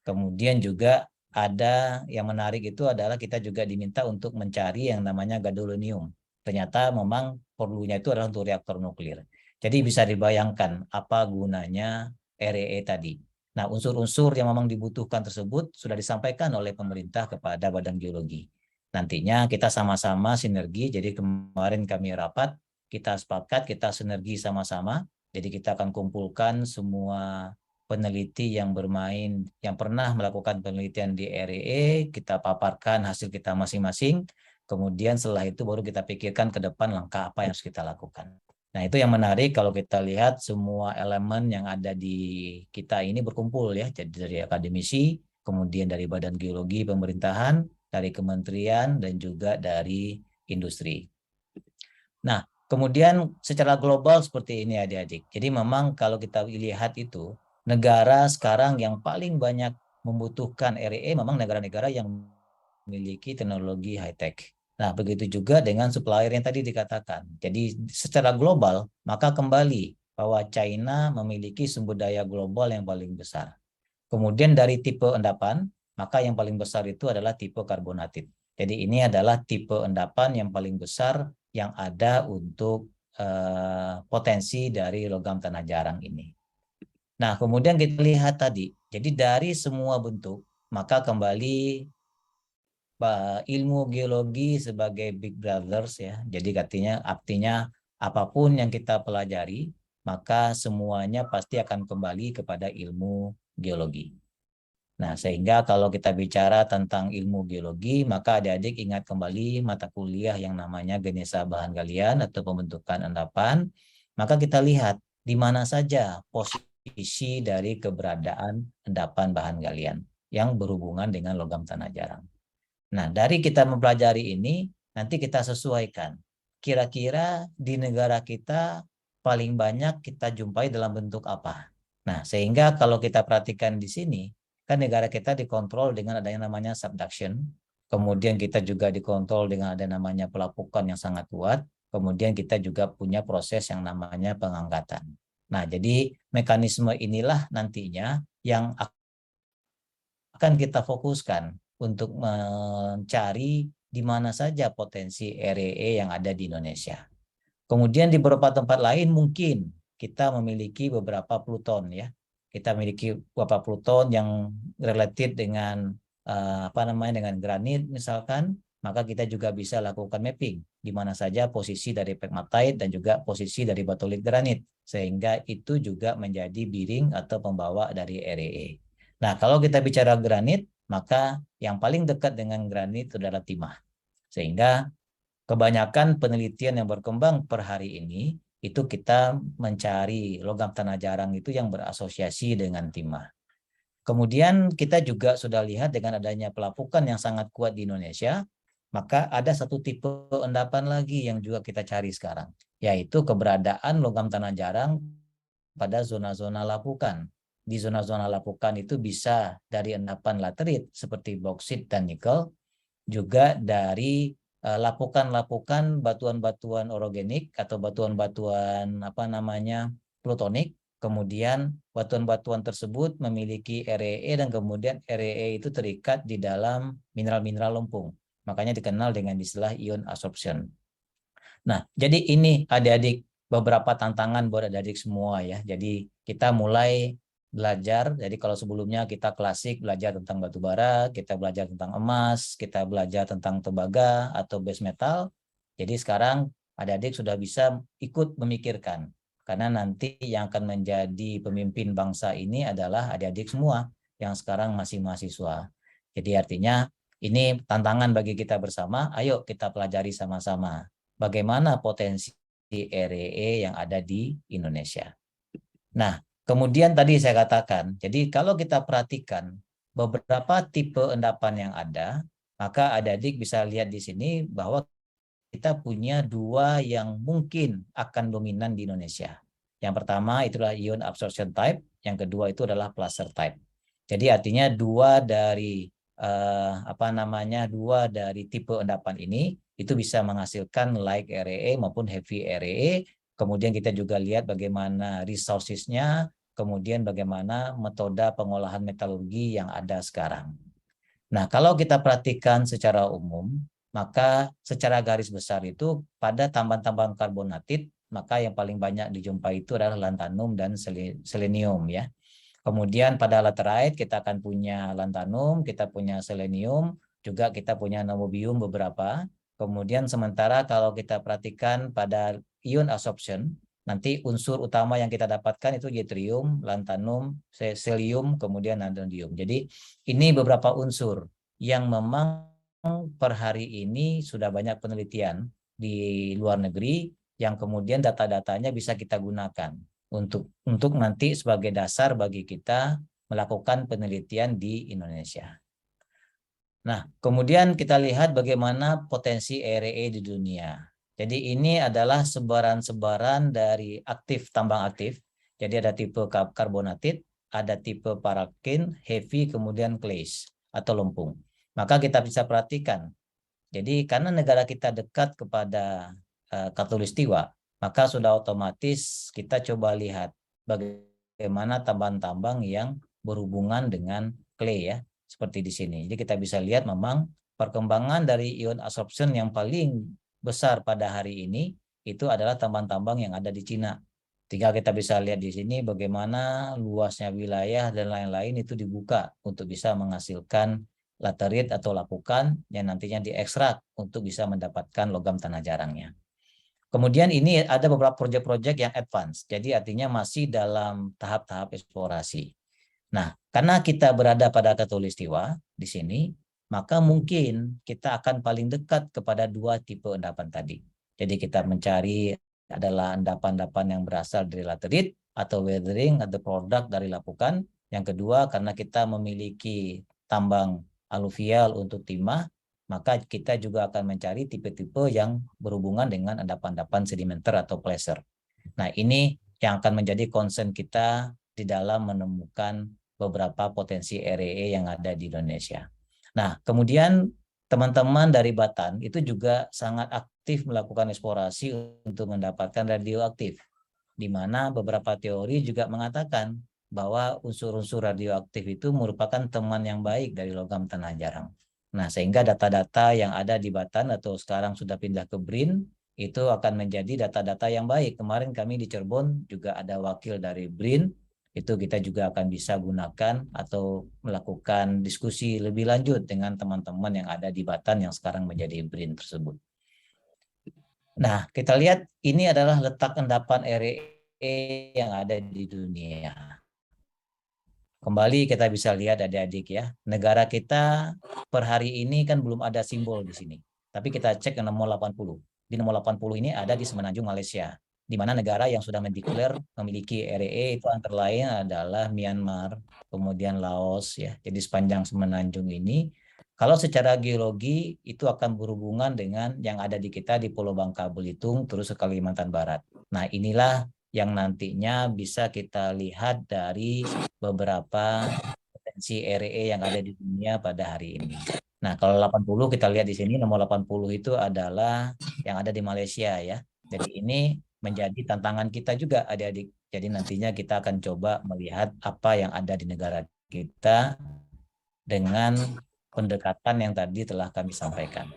Kemudian juga ada yang menarik itu adalah kita juga diminta untuk mencari yang namanya gadolinium. Ternyata memang perlunya itu adalah untuk reaktor nuklir. Jadi bisa dibayangkan apa gunanya REE tadi. Nah, unsur-unsur yang memang dibutuhkan tersebut sudah disampaikan oleh pemerintah kepada Badan Geologi. Nantinya kita sama-sama sinergi, jadi kemarin kami rapat, kita sepakat, kita sinergi sama-sama, jadi kita akan kumpulkan semua peneliti yang bermain, yang pernah melakukan penelitian di REE, kita paparkan hasil kita masing-masing, kemudian setelah itu baru kita pikirkan ke depan langkah apa yang harus kita lakukan. Nah, itu yang menarik kalau kita lihat semua elemen yang ada di kita ini berkumpul ya, jadi dari akademisi, kemudian dari Badan Geologi Pemerintahan, dari kementerian, dan juga dari industri. Nah, kemudian secara global seperti ini adik-adik. Jadi memang kalau kita lihat itu, negara sekarang yang paling banyak membutuhkan REE memang negara-negara yang memiliki teknologi high-tech. Nah, begitu juga dengan supplier yang tadi dikatakan. Jadi secara global, maka kembali bahwa China memiliki sumber daya global yang paling besar. Kemudian dari tipe endapan, maka yang paling besar itu adalah tipe karbonatit. Jadi ini adalah tipe endapan yang paling besar yang ada untuk potensi dari logam tanah jarang ini. Nah, kemudian kita lihat tadi, jadi dari semua bentuk, maka kembali ilmu geologi sebagai big brothers ya. Jadi artinya apapun yang kita pelajari, maka semuanya pasti akan kembali kepada ilmu geologi. Nah, sehingga kalau kita bicara tentang ilmu geologi, maka adik-adik ingat kembali mata kuliah yang namanya genesa bahan galian atau pembentukan endapan. Maka kita lihat di mana saja posisi dari keberadaan endapan bahan galian yang berhubungan dengan logam tanah jarang. Nah, dari kita mempelajari ini, nanti kita sesuaikan. Kira-kira di negara kita paling banyak kita jumpai dalam bentuk apa. Nah, sehingga kalau kita perhatikan di sini, kan negara kita dikontrol dengan adanya namanya subduction. Kemudian kita juga dikontrol dengan ada namanya pelapukan yang sangat kuat. Kemudian kita juga punya proses yang namanya pengangkatan. Nah, jadi mekanisme inilah nantinya yang akan kita fokuskan untuk mencari di mana saja potensi REE yang ada di Indonesia. Kemudian di beberapa tempat lain mungkin kita memiliki beberapa pluton ya. Kita memiliki beberapa pluton yang related dengan dengan granit misalkan, maka kita juga bisa lakukan mapping di mana saja posisi dari pegmatite dan juga posisi dari batolit granit, sehingga itu juga menjadi biring atau pembawa dari REE. Nah, kalau kita bicara granit, maka yang paling dekat dengan granit itu adalah timah. Sehingga kebanyakan penelitian yang berkembang per hari ini, itu kita mencari logam tanah jarang itu yang berasosiasi dengan timah. Kemudian kita juga sudah lihat dengan adanya pelapukan yang sangat kuat di Indonesia, maka ada satu tipe endapan lagi yang juga kita cari sekarang, yaitu keberadaan logam tanah jarang pada zona-zona lapukan. Di zona-zona lapukan itu bisa dari endapan laterit seperti boksit dan nikel, juga dari lapukan-lapukan batuan-batuan orogenik atau batuan-batuan plutonik. Kemudian batuan-batuan tersebut memiliki REE dan kemudian REE itu terikat di dalam mineral-mineral lempung. Makanya dikenal dengan istilah ion absorption. Nah, jadi ini adik-adik beberapa tantangan buat adik-adik semua ya. Jadi kita mulai belajar. Jadi kalau sebelumnya kita klasik belajar tentang batu bara, kita belajar tentang emas, kita belajar tentang tembaga atau base metal. Jadi sekarang adik-adik sudah bisa ikut memikirkan. Karena nanti yang akan menjadi pemimpin bangsa ini adalah adik-adik semua yang sekarang masih mahasiswa. Jadi artinya ini tantangan bagi kita bersama. Ayo kita pelajari sama-sama bagaimana potensi REE yang ada di Indonesia. Nah, kemudian tadi saya katakan, jadi kalau kita perhatikan beberapa tipe endapan yang ada, maka adik-adik bisa lihat di sini bahwa kita punya dua yang mungkin akan dominan di Indonesia. Yang pertama itulah ion absorption type, yang kedua itu adalah placer type. Jadi artinya dua dari tipe endapan ini itu bisa menghasilkan light REE maupun heavy REE. Kemudian kita juga lihat bagaimana resources-nya, kemudian bagaimana metode pengolahan metalurgi yang ada sekarang. Nah, kalau kita perhatikan secara umum, maka secara garis besar itu pada tambang-tambang karbonatit, maka yang paling banyak dijumpai itu adalah lantanum dan selenium ya. Kemudian pada laterite kita akan punya lantanum, kita punya selenium, juga kita punya niobium beberapa. Kemudian sementara kalau kita perhatikan pada ion absorption, nanti unsur utama yang kita dapatkan itu yttrium, lantanum, cesium, kemudian niobium. Jadi ini beberapa unsur yang memang per hari ini sudah banyak penelitian di luar negeri yang kemudian data-datanya bisa kita gunakan untuk nanti sebagai dasar bagi kita melakukan penelitian di Indonesia. Nah, kemudian kita lihat bagaimana potensi REE di dunia. Jadi ini adalah sebaran-sebaran dari tambang aktif. Jadi ada tipe karbonatit, ada tipe parakin, heavy, kemudian clays atau lempung. Maka kita bisa perhatikan. Jadi karena negara kita dekat kepada Khatulistiwa, maka sudah otomatis kita coba lihat bagaimana tambang-tambang yang berhubungan dengan clay ya, seperti di sini. Jadi kita bisa lihat memang perkembangan dari ion absorption yang paling besar pada hari ini itu adalah tambang-tambang yang ada di Cina. Tinggal kita bisa lihat di sini bagaimana luasnya wilayah dan lain-lain itu dibuka untuk bisa menghasilkan laterit atau lapukan yang nantinya diekstrak untuk bisa mendapatkan logam tanah jarangnya. Kemudian ini ada beberapa proyek-proyek yang advance, jadi artinya masih dalam tahap-tahap eksplorasi. Nah, karena kita berada pada Katulistiwa di sini, maka mungkin kita akan paling dekat kepada dua tipe endapan tadi. Jadi kita mencari adalah endapan-endapan yang berasal dari laterit atau weathering atau produk dari lapukan. Yang kedua, karena kita memiliki tambang aluvial untuk timah, maka kita juga akan mencari tipe-tipe yang berhubungan dengan endapan-endapan sedimenter atau placer. Nah, ini yang akan menjadi concern kita di dalam menemukan beberapa potensi REE yang ada di Indonesia. Nah, kemudian teman-teman dari Batan itu juga sangat aktif melakukan eksplorasi untuk mendapatkan radioaktif, di mana beberapa teori juga mengatakan bahwa unsur-unsur radioaktif itu merupakan teman yang baik dari logam tanah jarang. Nah, sehingga data-data yang ada di Batan atau sekarang sudah pindah ke BRIN, itu akan menjadi data-data yang baik. Kemarin kami di Cirebon juga ada wakil dari BRIN, itu kita juga akan bisa gunakan atau melakukan diskusi lebih lanjut dengan teman-teman yang ada di Batan yang sekarang menjadi BRIN tersebut. Nah, kita lihat ini adalah letak endapan REE yang ada di dunia. Kembali kita bisa lihat adik-adik ya, negara kita per hari ini kan belum ada simbol di sini. Tapi kita cek yang nomor 80. Di nomor 80 ini ada di Semenanjung, Malaysia. Di mana negara yang sudah mendeklar memiliki REE itu antara lain adalah Myanmar, kemudian Laos ya. Jadi sepanjang Semenanjung ini, kalau secara geologi itu akan berhubungan dengan yang ada di kita di Pulau Bangka Belitung terus ke Kalimantan Barat. Nah, inilah yang nantinya bisa kita lihat dari beberapa potensi REE yang ada di dunia pada hari ini. Nah, kalau 80 kita lihat di sini nomor 80 itu adalah yang ada di Malaysia ya. Jadi ini menjadi tantangan kita juga adik-adik. Jadi nantinya kita akan coba melihat apa yang ada di negara kita dengan pendekatan yang tadi telah kami sampaikan.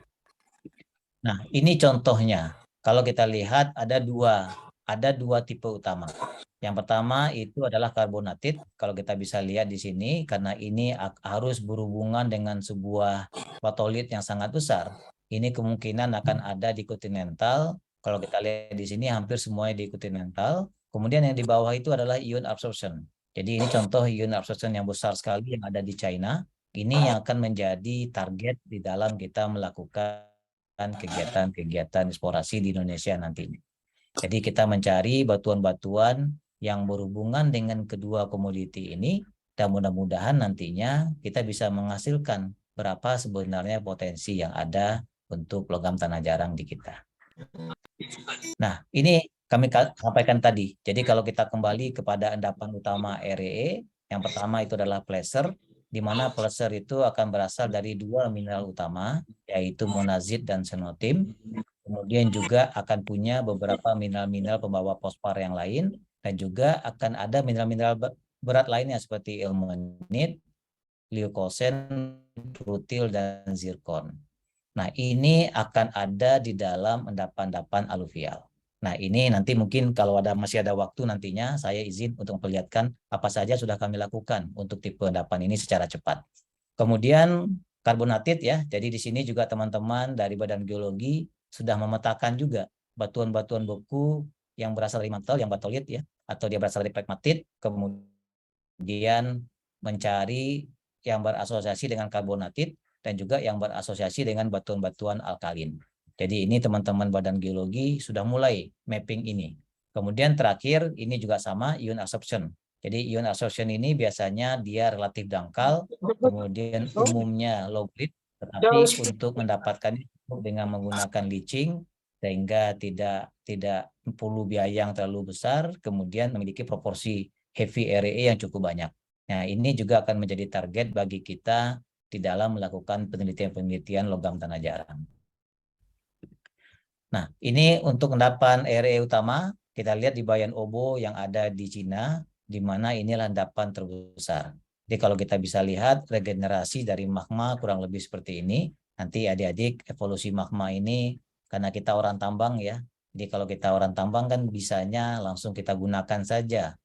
Nah, ini contohnya. Kalau kita lihat ada dua tipe utama. Yang pertama itu adalah karbonatit. Kalau kita bisa lihat di sini, karena ini harus berhubungan dengan sebuah patolit yang sangat besar. Ini kemungkinan akan ada di kontinental. Kalau kita lihat di sini hampir semuanya di kontinental. Kemudian yang di bawah itu adalah ion absorption. Jadi ini contoh ion absorption yang besar sekali yang ada di China. Ini yang akan menjadi target di dalam kita melakukan kegiatan-kegiatan eksplorasi di Indonesia nantinya. Jadi kita mencari batuan-batuan yang berhubungan dengan kedua komoditi ini dan mudah-mudahan nantinya kita bisa menghasilkan berapa sebenarnya potensi yang ada untuk logam tanah jarang di kita. Nah, ini kami sampaikan tadi. Jadi kalau kita kembali kepada endapan utama REE, yang pertama itu adalah placer, di mana placer itu akan berasal dari dua mineral utama, yaitu monazit dan xenotim. Kemudian juga akan punya beberapa mineral-mineral pembawa fosfor yang lain, dan juga akan ada mineral-mineral berat lainnya seperti ilmenit, leukosen, rutil, dan zirkon. Nah, ini akan ada di dalam endapan-endapan aluvial. Nah, ini nanti mungkin kalau masih ada waktu nantinya saya izin untuk memperlihatkan apa saja sudah kami lakukan untuk tipe endapan ini secara cepat. Kemudian karbonatit ya. Jadi di sini juga teman-teman dari Badan Geologi sudah memetakan juga batuan-batuan beku yang berasal dari mantel yang batolit ya, atau dia berasal dari pegmatit, kemudian mencari yang berasosiasi dengan karbonatit dan juga yang berasosiasi dengan batuan-batuan alkalin. Jadi ini teman-teman Badan Geologi sudah mulai mapping ini. Kemudian terakhir ini juga sama ion absorption. Jadi ion absorption ini biasanya dia relatif dangkal, kemudian umumnya low grit, tetapi untuk mendapatkannya dengan menggunakan leaching sehingga tidak perlu biaya yang terlalu besar, kemudian memiliki proporsi heavy REE yang cukup banyak. Nah, ini juga akan menjadi target bagi kita di dalam melakukan penelitian-penelitian logam tanah jarang. Nah, ini untuk endapan REE utama, kita lihat di Bayan Obo yang ada di Cina, di mana inilah endapan terbesar. Jadi kalau kita bisa lihat regenerasi dari magma kurang lebih seperti ini. Nanti adik-adik evolusi magma ini, karena kita orang tambang ya, Jadi kalau kita orang tambang kan bisanya langsung kita gunakan saja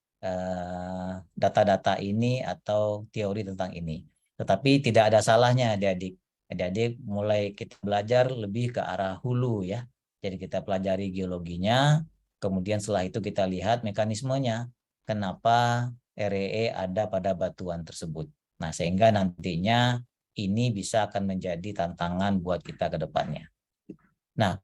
data-data ini atau teori tentang ini. Tetapi tidak ada salahnya adik-adik. Adik-adik mulai kita belajar lebih ke arah hulu ya. Jadi kita pelajari geologinya, kemudian setelah itu kita lihat mekanismenya. Kenapa REE ada pada batuan tersebut. Nah, sehingga nantinya ini bisa akan menjadi tantangan buat kita ke depannya. Nah,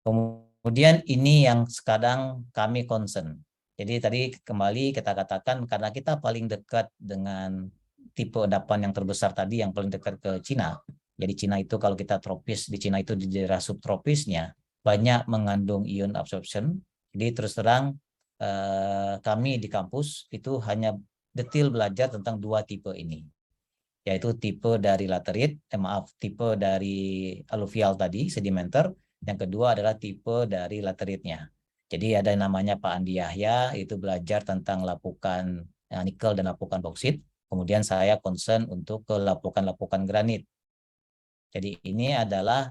kemudian ini yang sekarang kami concern. Jadi tadi kembali kita katakan karena kita paling dekat dengan tipe endapan yang terbesar tadi yang paling dekat ke Cina. Jadi Cina itu kalau kita tropis, di Cina itu di daerah subtropisnya banyak mengandung ion absorption. Jadi terus terang kami di kampus itu hanya detail belajar tentang dua tipe ini. Yaitu tipe dari laterit, tipe dari aluvial tadi, sedimenter. Yang kedua adalah tipe dari lateritnya. Jadi ada yang namanya Pak Andi Yahya, itu belajar tentang lapukan nikel dan lapukan boksit. Kemudian saya concern untuk ke lapukan-lapukan granit. Jadi ini adalah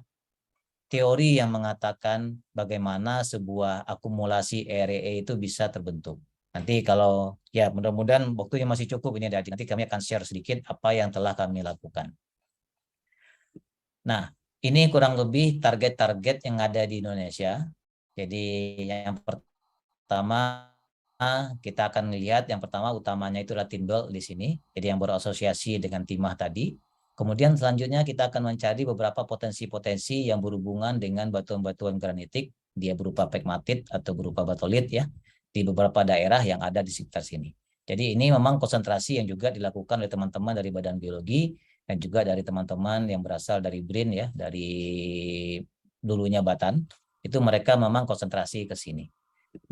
teori yang mengatakan bagaimana sebuah akumulasi REE itu bisa terbentuk. Nanti kalau ya mudah-mudahan waktunya masih cukup ini nanti kami akan share sedikit apa yang telah kami lakukan. Nah, ini kurang lebih target-target yang ada di Indonesia. Jadi yang pertama kita akan lihat yang pertama utamanya itu adalah timbel di sini. Jadi yang berasosiasi dengan timah tadi. Kemudian selanjutnya kita akan mencari beberapa potensi-potensi yang berhubungan dengan batuan-batuan granitik. Dia berupa pegmatit atau berupa batolit ya. Di beberapa daerah yang ada di sekitar sini. Jadi ini memang konsentrasi yang juga dilakukan oleh teman-teman dari Badan Geologi dan juga dari teman-teman yang berasal dari BRIN ya, dari dulunya Batan. Itu mereka memang konsentrasi ke sini.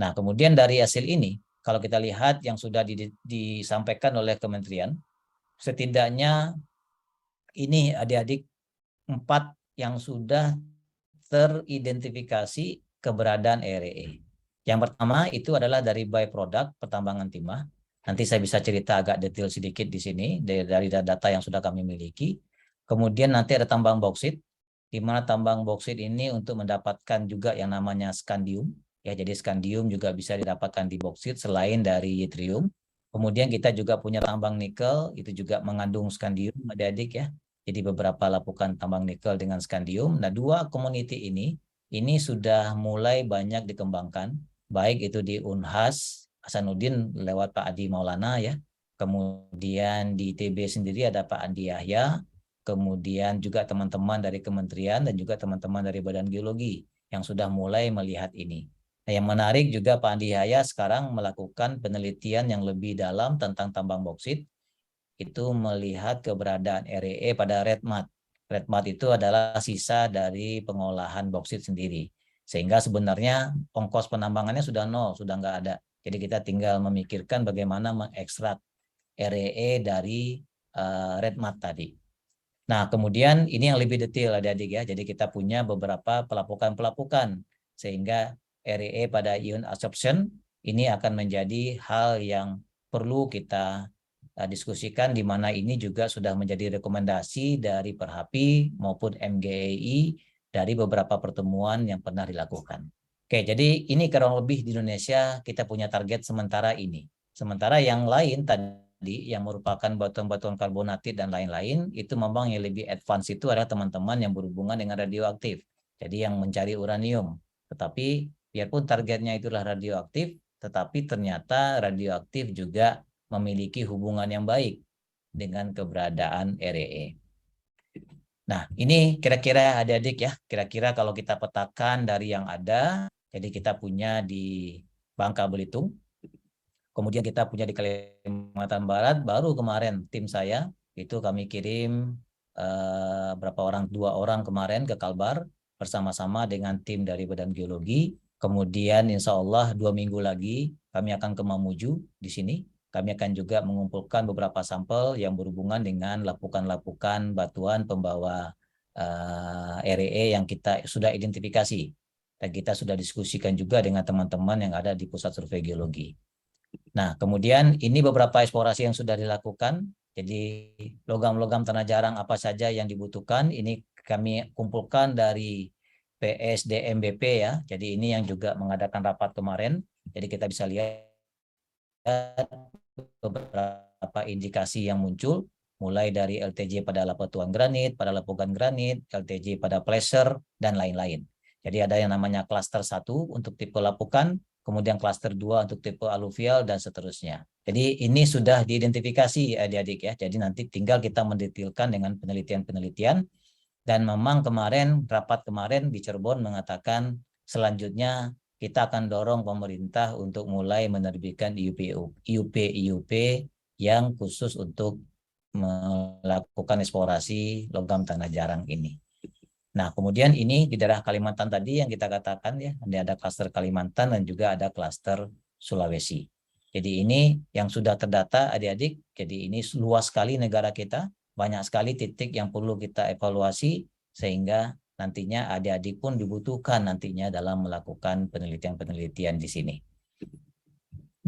Nah, kemudian dari hasil ini, kalau kita lihat yang sudah disampaikan oleh kementerian, setidaknya ini adik-adik 4 yang sudah teridentifikasi keberadaan REE. Yang pertama itu adalah dari byproduct pertambangan timah. Nanti saya bisa cerita agak detail sedikit di sini dari data yang sudah kami miliki. Kemudian nanti ada tambang bauksit, di mana tambang bauksit ini untuk mendapatkan juga yang namanya skandium. Ya, jadi skandium juga bisa didapatkan di bauksit selain dari yttrium. Kemudian kita juga punya tambang nikel, itu juga mengandung skandium, adik-adik ya. Jadi beberapa lapukan tambang nikel dengan skandium. Nah, dua community ini sudah mulai banyak dikembangkan, baik itu di Unhas Hasanuddin lewat Pak Adi Maulana ya. Kemudian di ITB sendiri ada Pak Andi Yahya. Kemudian juga teman-teman dari kementerian dan juga teman-teman dari Badan Geologi yang sudah mulai melihat ini. Nah, yang menarik juga Pak Andi Yahya sekarang melakukan penelitian yang lebih dalam tentang tambang bauksit, itu melihat keberadaan REE pada red mud. Red mud itu adalah sisa dari pengolahan bauksit sendiri. Sehingga sebenarnya ongkos penambangannya sudah nol, sudah nggak ada. Jadi kita tinggal memikirkan bagaimana mengekstrak REE dari red mud tadi. Nah, kemudian ini yang lebih detail adik-adik ya. Jadi kita punya beberapa pelapukan-pelapukan sehingga REE pada ion absorption ini akan menjadi hal yang perlu kita diskusikan di mana ini juga sudah menjadi rekomendasi dari Perhapi maupun MGEI dari beberapa pertemuan yang pernah dilakukan. Oke, jadi ini kurang lebih di Indonesia kita punya target sementara ini. Sementara yang lain tadi yang merupakan batuan-batuan karbonatit dan lain-lain, itu memang yang lebih advance itu adalah teman-teman yang berhubungan dengan radioaktif. Jadi yang mencari uranium. Tetapi biarpun targetnya itulah radioaktif, tetapi ternyata radioaktif juga memiliki hubungan yang baik dengan keberadaan REE. Nah, ini kira-kira adik-adik ya, kira-kira kalau kita petakan dari yang ada, jadi kita punya di Bangka Belitung, kemudian kita punya di Kalimantan Barat, baru kemarin tim saya, itu kami kirim berapa orang, 2 orang kemarin ke Kalbar, bersama-sama dengan tim dari Badan Geologi, kemudian insya Allah 2 minggu lagi kami akan ke Mamuju di sini, kami akan juga mengumpulkan beberapa sampel yang berhubungan dengan lapukan-lapukan batuan pembawa REE yang kita sudah identifikasi. Dan kita sudah diskusikan juga dengan teman-teman yang ada di Pusat Survei Geologi. Nah, kemudian ini beberapa eksplorasi yang sudah dilakukan. Jadi logam-logam tanah jarang apa saja yang dibutuhkan, ini kami kumpulkan dari PSDMBP ya. Jadi ini yang juga mengadakan rapat kemarin. Jadi kita bisa lihat beberapa indikasi yang muncul, mulai dari LTJ pada lapotuan granit, pada lapukan granit, LTJ pada placer, dan lain-lain. Jadi ada yang namanya klaster 1 untuk tipe lapukan, kemudian klaster 2 untuk tipe aluvial, dan seterusnya. Jadi ini sudah diidentifikasi adik-adik ya. Jadi nanti tinggal kita mendetailkan dengan penelitian-penelitian. Dan memang rapat kemarin di Cirebon mengatakan selanjutnya kita akan dorong pemerintah untuk mulai menerbitkan IUP yang khusus untuk melakukan eksplorasi logam tanah jarang ini. Nah, kemudian ini di daerah Kalimantan tadi yang kita katakan ya, ada klaster Kalimantan dan juga ada klaster Sulawesi. Jadi ini yang sudah terdata adik-adik, jadi ini luas sekali negara kita, banyak sekali titik yang perlu kita evaluasi, sehingga nantinya adik-adik pun dibutuhkan nantinya dalam melakukan penelitian-penelitian di sini.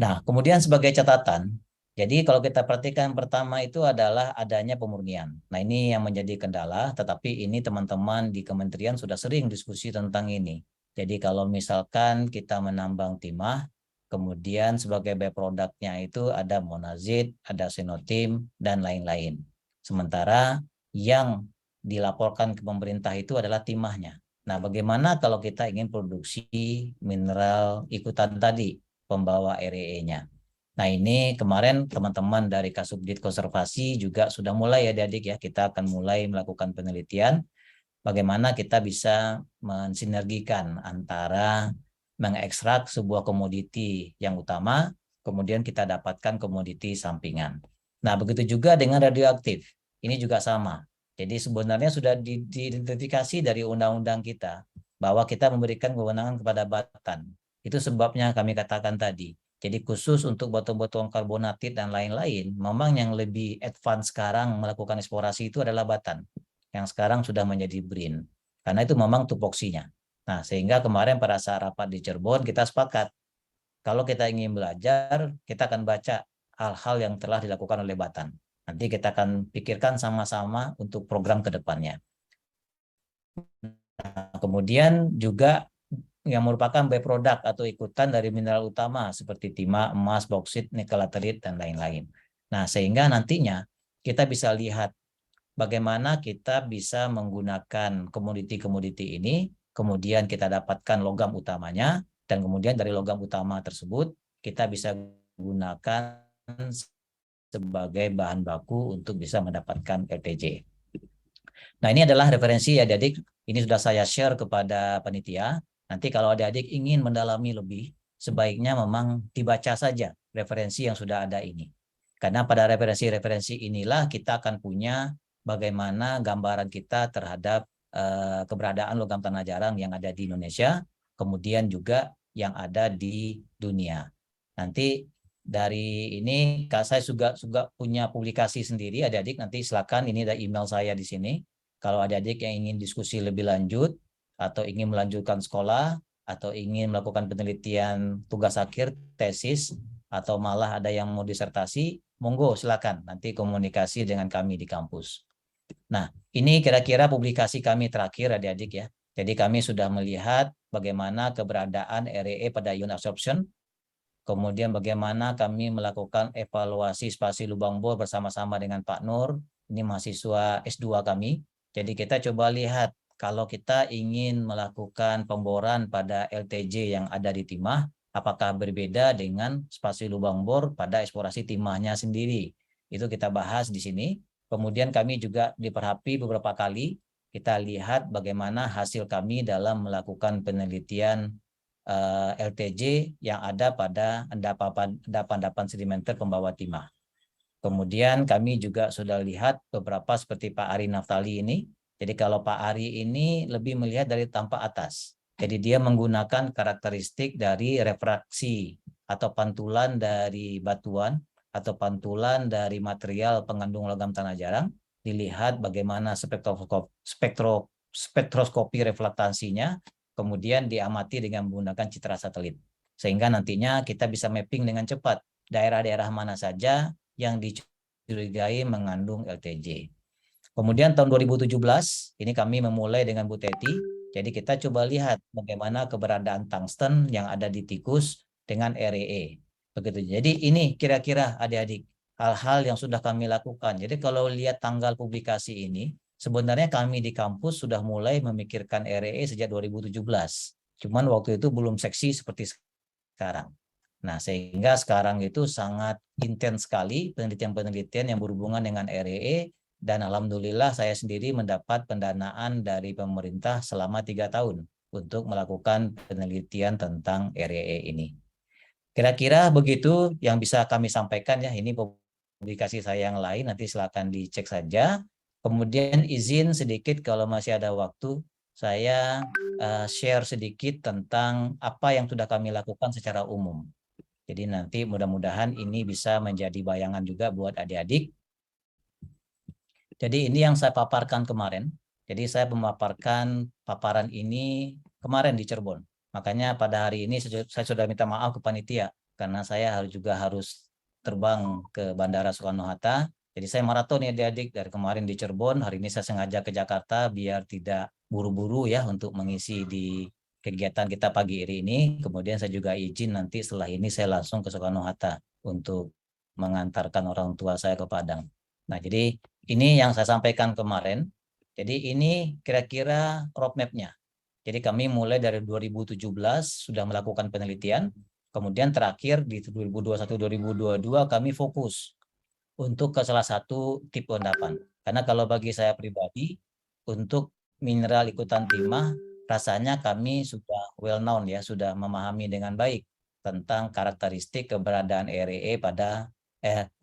Nah, kemudian sebagai catatan, jadi kalau kita perhatikan pertama itu adalah adanya pemurnian. Nah, ini yang menjadi kendala, tetapi ini teman-teman di kementerian sudah sering diskusi tentang ini. Jadi kalau misalkan kita menambang timah, kemudian sebagai byproduct-nya itu ada monazit, ada sinotim, dan lain-lain. Sementara yang dilaporkan ke pemerintah itu adalah timahnya. Nah, bagaimana kalau kita ingin produksi mineral ikutan tadi, pembawa REE-nya? Nah, ini kemarin teman-teman dari Kasubdit Konservasi juga sudah mulai ya adik-adik ya, kita akan mulai melakukan penelitian bagaimana kita bisa mensinergikan antara mengekstrak sebuah komoditi yang utama, kemudian kita dapatkan komoditi sampingan. Nah, begitu juga dengan radioaktif. Ini juga sama. Jadi sebenarnya sudah diidentifikasi dari undang-undang kita bahwa kita memberikan kewenangan kepada Batan. Itu sebabnya kami katakan tadi. Jadi khusus untuk batu-batuan karbonatit dan lain-lain, memang yang lebih advance sekarang melakukan eksplorasi itu adalah Batan, yang sekarang sudah menjadi BRIN. Karena itu memang tupoksinya. Nah, sehingga kemarin pada saat rapat di Cirebon kita sepakat, kalau kita ingin belajar, kita akan baca hal-hal yang telah dilakukan oleh Batan. Nanti kita akan pikirkan sama-sama untuk program ke depannya. Nah, kemudian juga yang merupakan byproduct atau ikutan dari mineral utama seperti timah, emas, boksit, nikel laterit, dan lain-lain. Nah, sehingga nantinya kita bisa lihat bagaimana kita bisa menggunakan komoditi-komoditi ini, kemudian kita dapatkan logam utamanya, dan kemudian dari logam utama tersebut kita bisa gunakan sebagai bahan baku untuk bisa mendapatkan LTJ. Nah, ini adalah referensi ya adik-adik, ini sudah saya share kepada panitia. Nanti kalau adik-adik ingin mendalami lebih, sebaiknya memang dibaca saja referensi yang sudah ada ini. Karena pada referensi-referensi inilah kita akan punya bagaimana gambaran kita terhadap keberadaan logam tanah jarang yang ada di Indonesia, kemudian juga yang ada di dunia. Nanti dari ini saya juga punya publikasi sendiri adik-adik, nanti silakan, ini ada email saya di sini. Kalau adik-adik yang ingin diskusi lebih lanjut, atau ingin melanjutkan sekolah, atau ingin melakukan penelitian tugas akhir, tesis, atau malah ada yang mau disertasi, monggo silakan nanti komunikasi dengan kami di kampus. Nah, ini kira-kira publikasi kami terakhir adik-adik ya. Jadi kami sudah melihat bagaimana keberadaan REE pada ion absorption, kemudian bagaimana kami melakukan evaluasi spasi lubang bor bersama-sama dengan Pak Nur, ini mahasiswa S2 kami. Jadi kita coba lihat kalau kita ingin melakukan pemboran pada LTJ yang ada di timah, apakah berbeda dengan spasi lubang bor pada eksplorasi timahnya sendiri. Itu kita bahas di sini. Kemudian kami juga di Perhapi beberapa kali kita lihat bagaimana hasil kami dalam melakukan penelitian LTJ yang ada pada endapan-endapan sedimenter pembawa timah. Kemudian kami juga sudah lihat beberapa seperti Pak Ari Naftali ini. Jadi kalau Pak Ari ini lebih melihat dari tampak atas. Jadi dia menggunakan karakteristik dari refraksi atau pantulan dari batuan atau pantulan dari material pengandung logam tanah jarang. Dilihat bagaimana spektroskopi reflektansinya, kemudian diamati dengan menggunakan citra satelit. Sehingga nantinya kita bisa mapping dengan cepat daerah-daerah mana saja yang dicurigai mengandung LTJ. Kemudian tahun 2017, ini kami memulai dengan Bu Teti. Jadi kita coba lihat bagaimana keberadaan tungsten yang ada di tikus dengan REE. Begitu. Jadi ini kira-kira adik-adik hal-hal yang sudah kami lakukan. Jadi kalau lihat tanggal publikasi ini, sebenarnya kami di kampus sudah mulai memikirkan REE sejak 2017. Cuman waktu itu belum seksi seperti sekarang. Nah, sehingga sekarang itu sangat intens sekali penelitian-penelitian yang berhubungan dengan REE, dan alhamdulillah saya sendiri mendapat pendanaan dari pemerintah selama 3 tahun untuk melakukan penelitian tentang REE ini. Kira-kira begitu yang bisa kami sampaikan ya. Ini publikasi saya yang lain, nanti silakan dicek saja. Kemudian izin sedikit kalau masih ada waktu, saya share sedikit tentang apa yang sudah kami lakukan secara umum. Jadi nanti mudah-mudahan ini bisa menjadi bayangan juga buat adik-adik. Jadi ini yang saya paparkan kemarin. Jadi saya memaparkan paparan ini kemarin di Cirebon. Makanya pada hari ini saya sudah minta maaf ke panitia karena saya juga harus terbang ke Bandara Soekarno-Hatta. Jadi saya maraton ya adik-adik dari kemarin di Cirebon. Hari ini saya sengaja ke Jakarta biar tidak buru-buru ya untuk mengisi di kegiatan kita pagi hari ini. Kemudian saya juga izin nanti setelah ini saya langsung ke Soekarno-Hatta untuk mengantarkan orang tua saya ke Padang. Nah, jadi ini yang saya sampaikan kemarin. Jadi ini kira-kira roadmap-nya. Jadi kami mulai dari 2017 sudah melakukan penelitian. Kemudian terakhir di 2021-2022 kami fokus untuk ke salah satu tipe endapan. Karena kalau bagi saya pribadi, untuk mineral ikutan timah, rasanya kami sudah well known ya, sudah memahami dengan baik tentang karakteristik keberadaan REE pada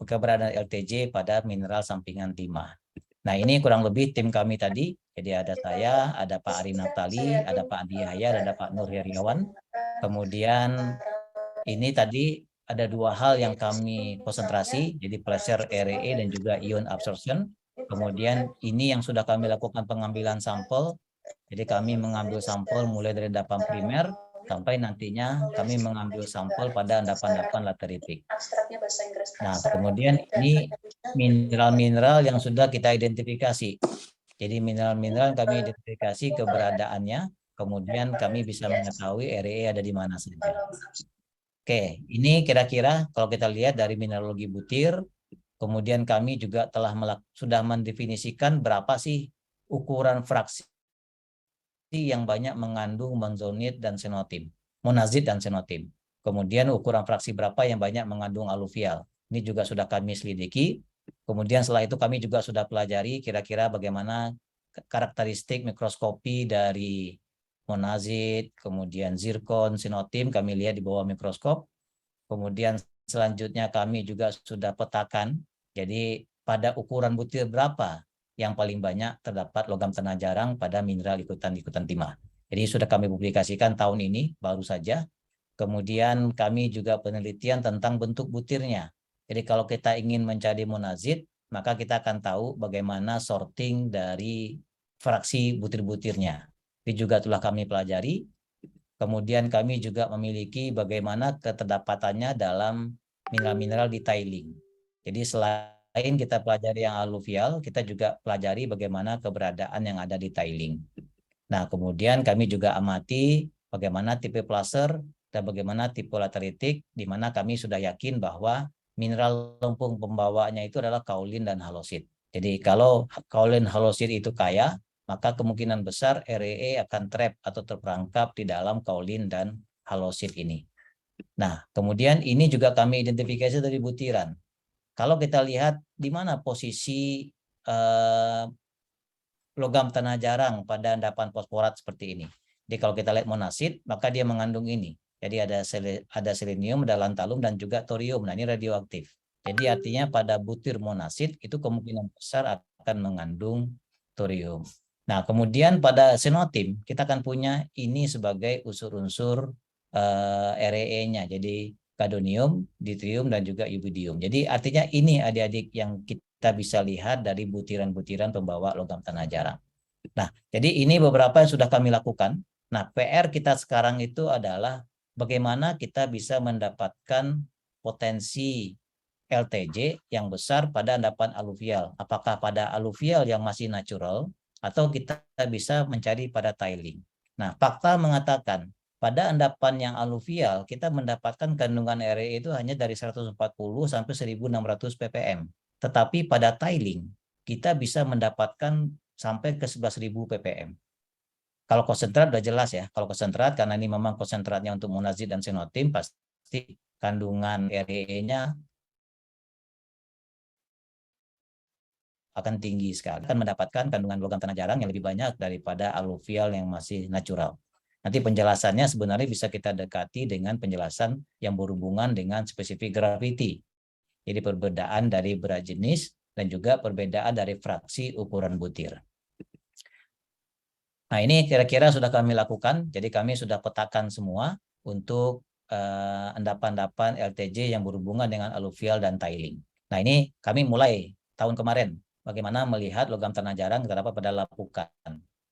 keberadaan LTJ pada mineral sampingan timah. Nah, ini kurang lebih tim kami tadi. Jadi ada saya, ada Pak Ari Naftali, ada Pak Andi Yahya, ada Pak Nur Heriawan. Kemudian ini tadi ada 2 hal yang kami konsentrasi, jadi pleasure REE dan juga ion absorption. Kemudian ini yang sudah kami lakukan pengambilan sampel. Jadi kami mengambil sampel mulai dari endapan primer sampai nantinya kami mengambil sampel pada endapan-endapan lateritik. Nah, kemudian ini mineral-mineral yang sudah kita identifikasi. Jadi mineral-mineral kami identifikasi keberadaannya, kemudian kami bisa mengetahui REE ada di mana saja. Oke, ini kira-kira kalau kita lihat dari mineralogi butir, kemudian kami juga sudah mendefinisikan berapa sih ukuran fraksi yang banyak mengandung monzonit dan xenotim, monazit dan xenotim. Kemudian ukuran fraksi berapa yang banyak mengandung aluvial. Ini juga sudah kami selidiki. Kemudian setelah itu kami juga sudah pelajari kira-kira bagaimana karakteristik mikroskopi dari monazit, kemudian zirkon, xenotim kami lihat di bawah mikroskop. Kemudian selanjutnya kami juga sudah petakan. Jadi pada ukuran butir berapa yang paling banyak terdapat logam tanah jarang pada mineral ikutan timah. Jadi sudah kami publikasikan tahun ini baru saja. Kemudian kami juga penelitian tentang bentuk butirnya. Jadi kalau kita ingin mencari monazit, maka kita akan tahu bagaimana sorting dari fraksi butir-butirnya. Ini juga telah kami pelajari. Kemudian kami juga memiliki bagaimana keterdapatannya dalam mineral-mineral di tiling. Jadi selain kita pelajari yang aluvial, kita juga pelajari bagaimana keberadaan yang ada di tiling. Nah, kemudian kami juga amati bagaimana tipe placer dan bagaimana tipe lateritik, di mana kami sudah yakin bahwa mineral lempung pembawanya itu adalah kaolin dan halosit. Jadi kalau kaolin halosit itu kaya, maka kemungkinan besar REE akan trap atau terperangkap di dalam kaolin dan halosit ini. Nah, kemudian ini juga kami identifikasi dari butiran. Kalau kita lihat di mana posisi logam tanah jarang pada endapan fosforat seperti ini. Jadi kalau kita lihat monasit, maka dia mengandung ini. Jadi ada selenium, ada lantalum, dan juga thorium. Nah, ini radioaktif. Jadi artinya pada butir monasit itu kemungkinan besar akan mengandung thorium. Nah, kemudian pada xenotim kita akan punya ini sebagai unsur-unsur REE-nya. Jadi gadonium, deuterium, dan juga iodium. Jadi artinya ini adik-adik yang kita bisa lihat dari butiran-butiran pembawa logam tanah jarang. Nah, jadi ini beberapa yang sudah kami lakukan. Nah, PR kita sekarang itu adalah bagaimana kita bisa mendapatkan potensi LTJ yang besar pada endapan aluvial. Apakah pada aluvial yang masih natural atau kita bisa mencari pada tiling. Nah, fakta mengatakan pada endapan yang aluvial kita mendapatkan kandungan REE itu hanya dari 140 sampai 1600 ppm. Tetapi pada tiling kita bisa mendapatkan sampai ke 11.000 ppm. Kalau konsentrat udah jelas ya. Kalau konsentrat karena ini memang konsentratnya untuk monazit dan senotim pasti kandungan REE-nya akan tinggi sekali. Akan mendapatkan kandungan logam tanah jarang yang lebih banyak daripada aluvial yang masih natural. Nanti penjelasannya sebenarnya bisa kita dekati dengan penjelasan yang berhubungan dengan spesifik gravity. Jadi perbedaan dari berat jenis dan juga perbedaan dari fraksi ukuran butir. Nah, ini kira-kira sudah kami lakukan. Jadi kami sudah petakan semua untuk endapan-endapan LTJ yang berhubungan dengan aluvial dan tiling. Nah, ini kami mulai tahun kemarin bagaimana melihat logam tanah jarang terdapat pada lapukan.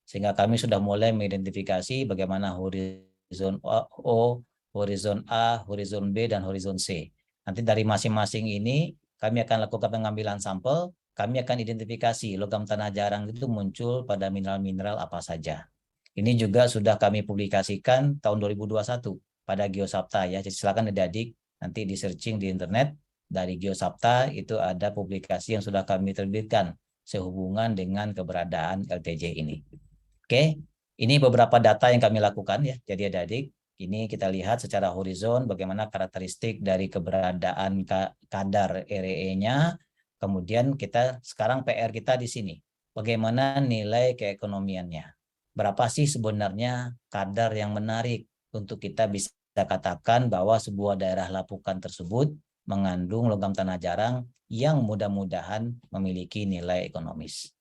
Sehingga kami sudah mulai mengidentifikasi bagaimana horizon O, horizon A, horizon B, dan horizon C. Nanti dari masing-masing ini kami akan lakukan pengambilan sampel, kami akan identifikasi logam tanah jarang itu muncul pada mineral-mineral apa saja. Ini juga sudah kami publikasikan tahun 2021 pada Geosapta ya. Jadi silakan adik-adik nanti di searching di internet dari Geosapta itu ada publikasi yang sudah kami terbitkan sehubungan dengan keberadaan LTJ ini. Oke, ini beberapa data yang kami lakukan ya. Jadi adik-adik, ini kita lihat secara horizon bagaimana karakteristik dari keberadaan kadar REE-nya. Kemudian kita sekarang PR kita di sini. Bagaimana nilai keekonomiannya? Berapa sih sebenarnya kadar yang menarik untuk kita bisa katakan bahwa sebuah daerah lapukan tersebut mengandung logam tanah jarang yang mudah-mudahan memiliki nilai ekonomis.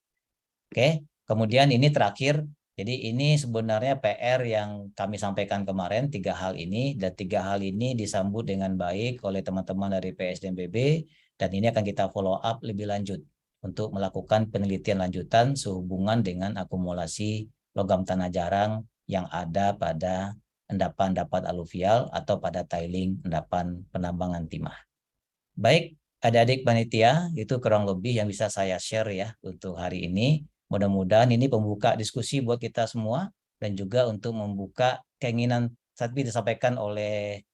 Oke, kemudian ini terakhir. Jadi ini sebenarnya PR yang kami sampaikan kemarin, 3 hal ini, dan 3 hal ini disambut dengan baik oleh teman-teman dari PSDMPB, dan ini akan kita follow up lebih lanjut untuk melakukan penelitian lanjutan sehubungan dengan akumulasi logam tanah jarang yang ada pada endapan-endapan aluvial atau pada tiling endapan penambangan timah. Baik, adik-adik panitia, itu kurang lebih yang bisa saya share ya untuk hari ini. Mudah-mudahan ini pembuka diskusi buat kita semua dan juga untuk membuka keinginan tadi disampaikan oleh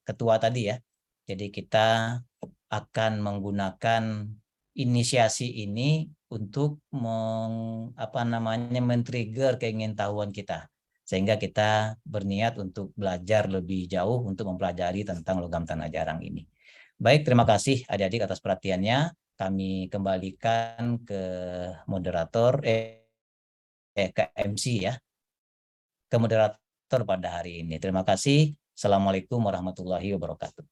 ketua tadi ya. Jadi kita akan menggunakan inisiasi ini untuk men-trigger keingintahuan kita sehingga kita berniat untuk belajar lebih jauh untuk mempelajari tentang logam tanah jarang ini. Baik, terima kasih adik-adik atas perhatiannya. Kami kembalikan ke moderator, ke MC ya, ke moderator pada hari ini. Terima kasih. Assalamualaikum warahmatullahi wabarakatuh.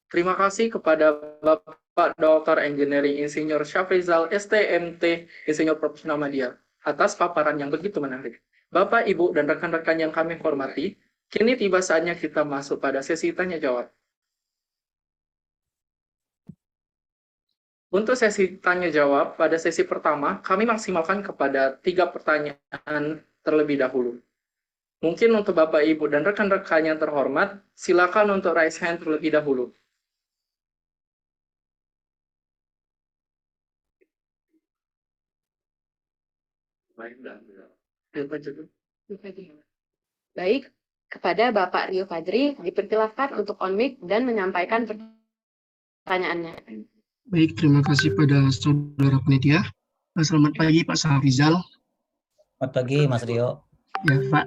Terima kasih kepada Bapak Dr. Engineering Insinyur Syafrizal, STMT, Insinyur Profesional Madya, atas paparan yang begitu menarik. Bapak, Ibu, dan rekan-rekan yang kami hormati, kini tiba saatnya kita masuk pada sesi tanya-jawab. Untuk sesi tanya-jawab, pada sesi pertama, kami maksimalkan kepada 3 pertanyaan terlebih dahulu. Mungkin untuk Bapak, Ibu, dan rekan-rekan yang terhormat, silakan untuk raise hand terlebih dahulu. Baik, kepada Bapak Rio Fadri, dipersilakan untuk on mic dan menyampaikan pertanyaannya. Baik, terima kasih pada saudara panitia. Selamat pagi Pak Syafrizal. Selamat pagi Mas Rio. Ya Pak,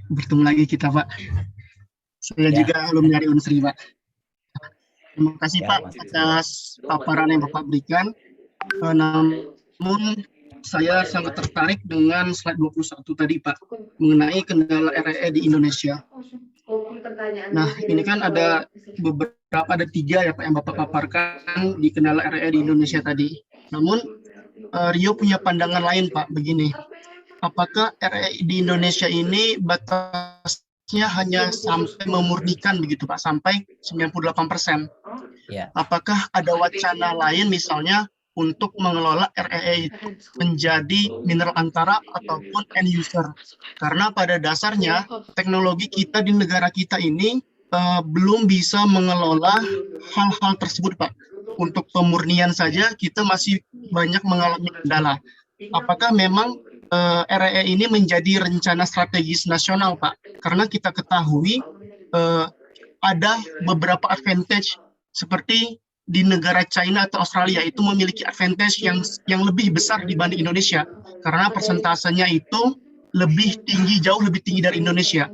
bertemu lagi kita Pak. Saya juga alumni dari Unsri Pak. Terima kasih Pak atas paparan yang Bapak berikan. Namun saya sangat tertarik dengan slide 21 tadi Pak, mengenai kendala REE di Indonesia. Nah, ini kan ada ada 3 ya Pak yang Bapak paparkan di kendala REE di Indonesia tadi. Namun Rio punya pandangan lain Pak, begini. Apakah REE di Indonesia ini batasnya hanya sampai memurnikan begitu Pak, sampai 98%? Ya. Apakah ada wacana lain misalnya untuk mengelola REE menjadi mineral antara ataupun end user? Karena pada dasarnya teknologi kita di negara kita ini belum bisa mengelola hal-hal tersebut Pak. untuk pemurnian saja kita masih banyak mengalami kendala. Apakah memang REE ini menjadi rencana strategis nasional, Pak? Karena kita ketahui ada beberapa advantage seperti di negara China atau Australia itu memiliki advantage yang lebih besar dibanding Indonesia karena persentasenya itu lebih tinggi, jauh lebih tinggi dari Indonesia.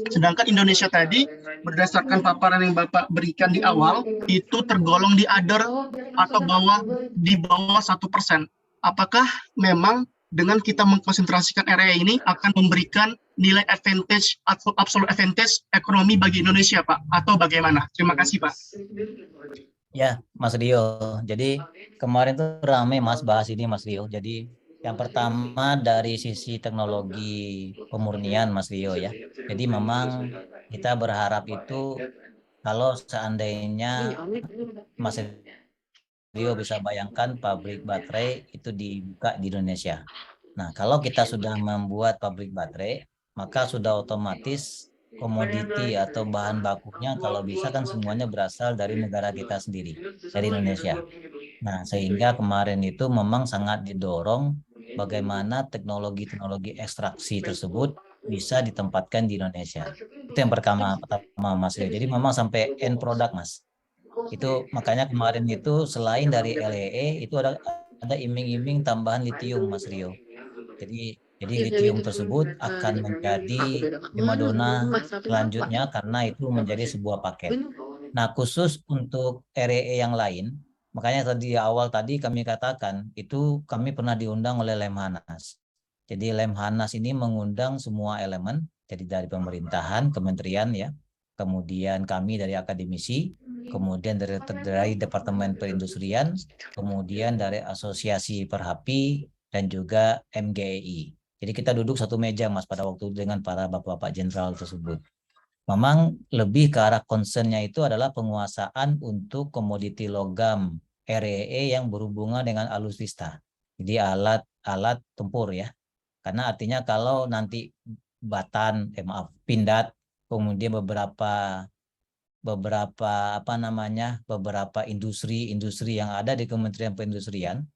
Sedangkan Indonesia tadi berdasarkan paparan yang Bapak berikan di awal itu tergolong di other atau di bawah 1%. Apakah memang dengan kita mengkonsentrasikan area ini akan memberikan nilai advantage atau absolute advantage ekonomi bagi Indonesia, Pak? Atau bagaimana? Terima kasih, Pak. Ya, Mas Rio. Jadi kemarin tuh rame Mas bahas ini, Mas Rio. Jadi yang pertama dari sisi teknologi pemurnian, Mas Rio ya. Jadi memang kita berharap itu kalau seandainya Mas Rio bisa bayangkan pabrik baterai itu dibuka di Indonesia. Nah, kalau kita sudah membuat pabrik baterai, maka sudah otomatis komoditi atau bahan bakunya kalau bisa kan semuanya berasal dari negara kita sendiri, dari Indonesia. Nah, sehingga kemarin itu memang sangat didorong bagaimana teknologi-teknologi ekstraksi tersebut bisa ditempatkan di Indonesia. Itu yang pertama Mas Rio. Jadi memang sampai end product, Mas. Itu makanya kemarin itu selain dari LEE itu ada iming-iming tambahan litium, Mas Rio. Jadi litium tersebut akan menjadi primadona selanjutnya karena itu menjadi sebuah paket. Nah, khusus untuk REE yang lain, makanya tadi awal tadi kami katakan itu kami pernah diundang oleh Lemhanas. Jadi Lemhanas ini mengundang semua elemen, jadi dari pemerintahan, kementerian ya, kemudian kami dari akademisi, kemudian dari Departemen Perindustrian, kemudian dari Asosiasi Perhapi, dan juga MGEI. Jadi kita duduk satu meja Mas pada waktu dengan para bapak-bapak jenderal tersebut. Memang lebih ke arah concernnya itu adalah penguasaan untuk komoditi logam REE yang berhubungan dengan alutsista. Jadi alat tempur ya. Karena artinya kalau nanti pindad, kemudian beberapa industri yang ada di Kementerian Perindustrian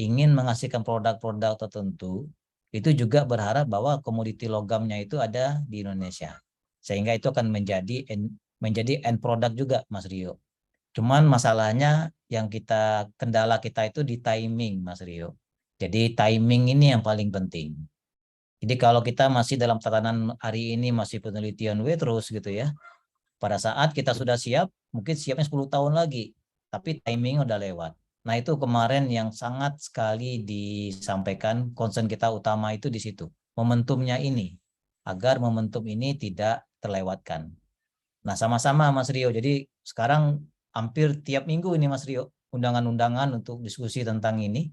ingin menghasilkan produk-produk tertentu, itu juga berharap bahwa komoditi logamnya itu ada di Indonesia. Sehingga itu akan menjadi end product juga, Mas Rio. Cuman masalahnya yang kendala kita itu di timing, Mas Rio. Jadi timing ini yang paling penting. Jadi kalau kita masih dalam tatanan hari ini masih penelitian terus gitu ya. Pada saat kita sudah siap, mungkin siapnya 10 tahun lagi. Tapi timing udah lewat. Nah, itu kemarin yang sangat sekali disampaikan, concern kita utama itu di situ. Momentumnya ini, agar momentum ini tidak terlewatkan. Nah, sama-sama Mas Rio. Jadi sekarang hampir tiap minggu ini Mas Rio, undangan-undangan untuk diskusi tentang ini.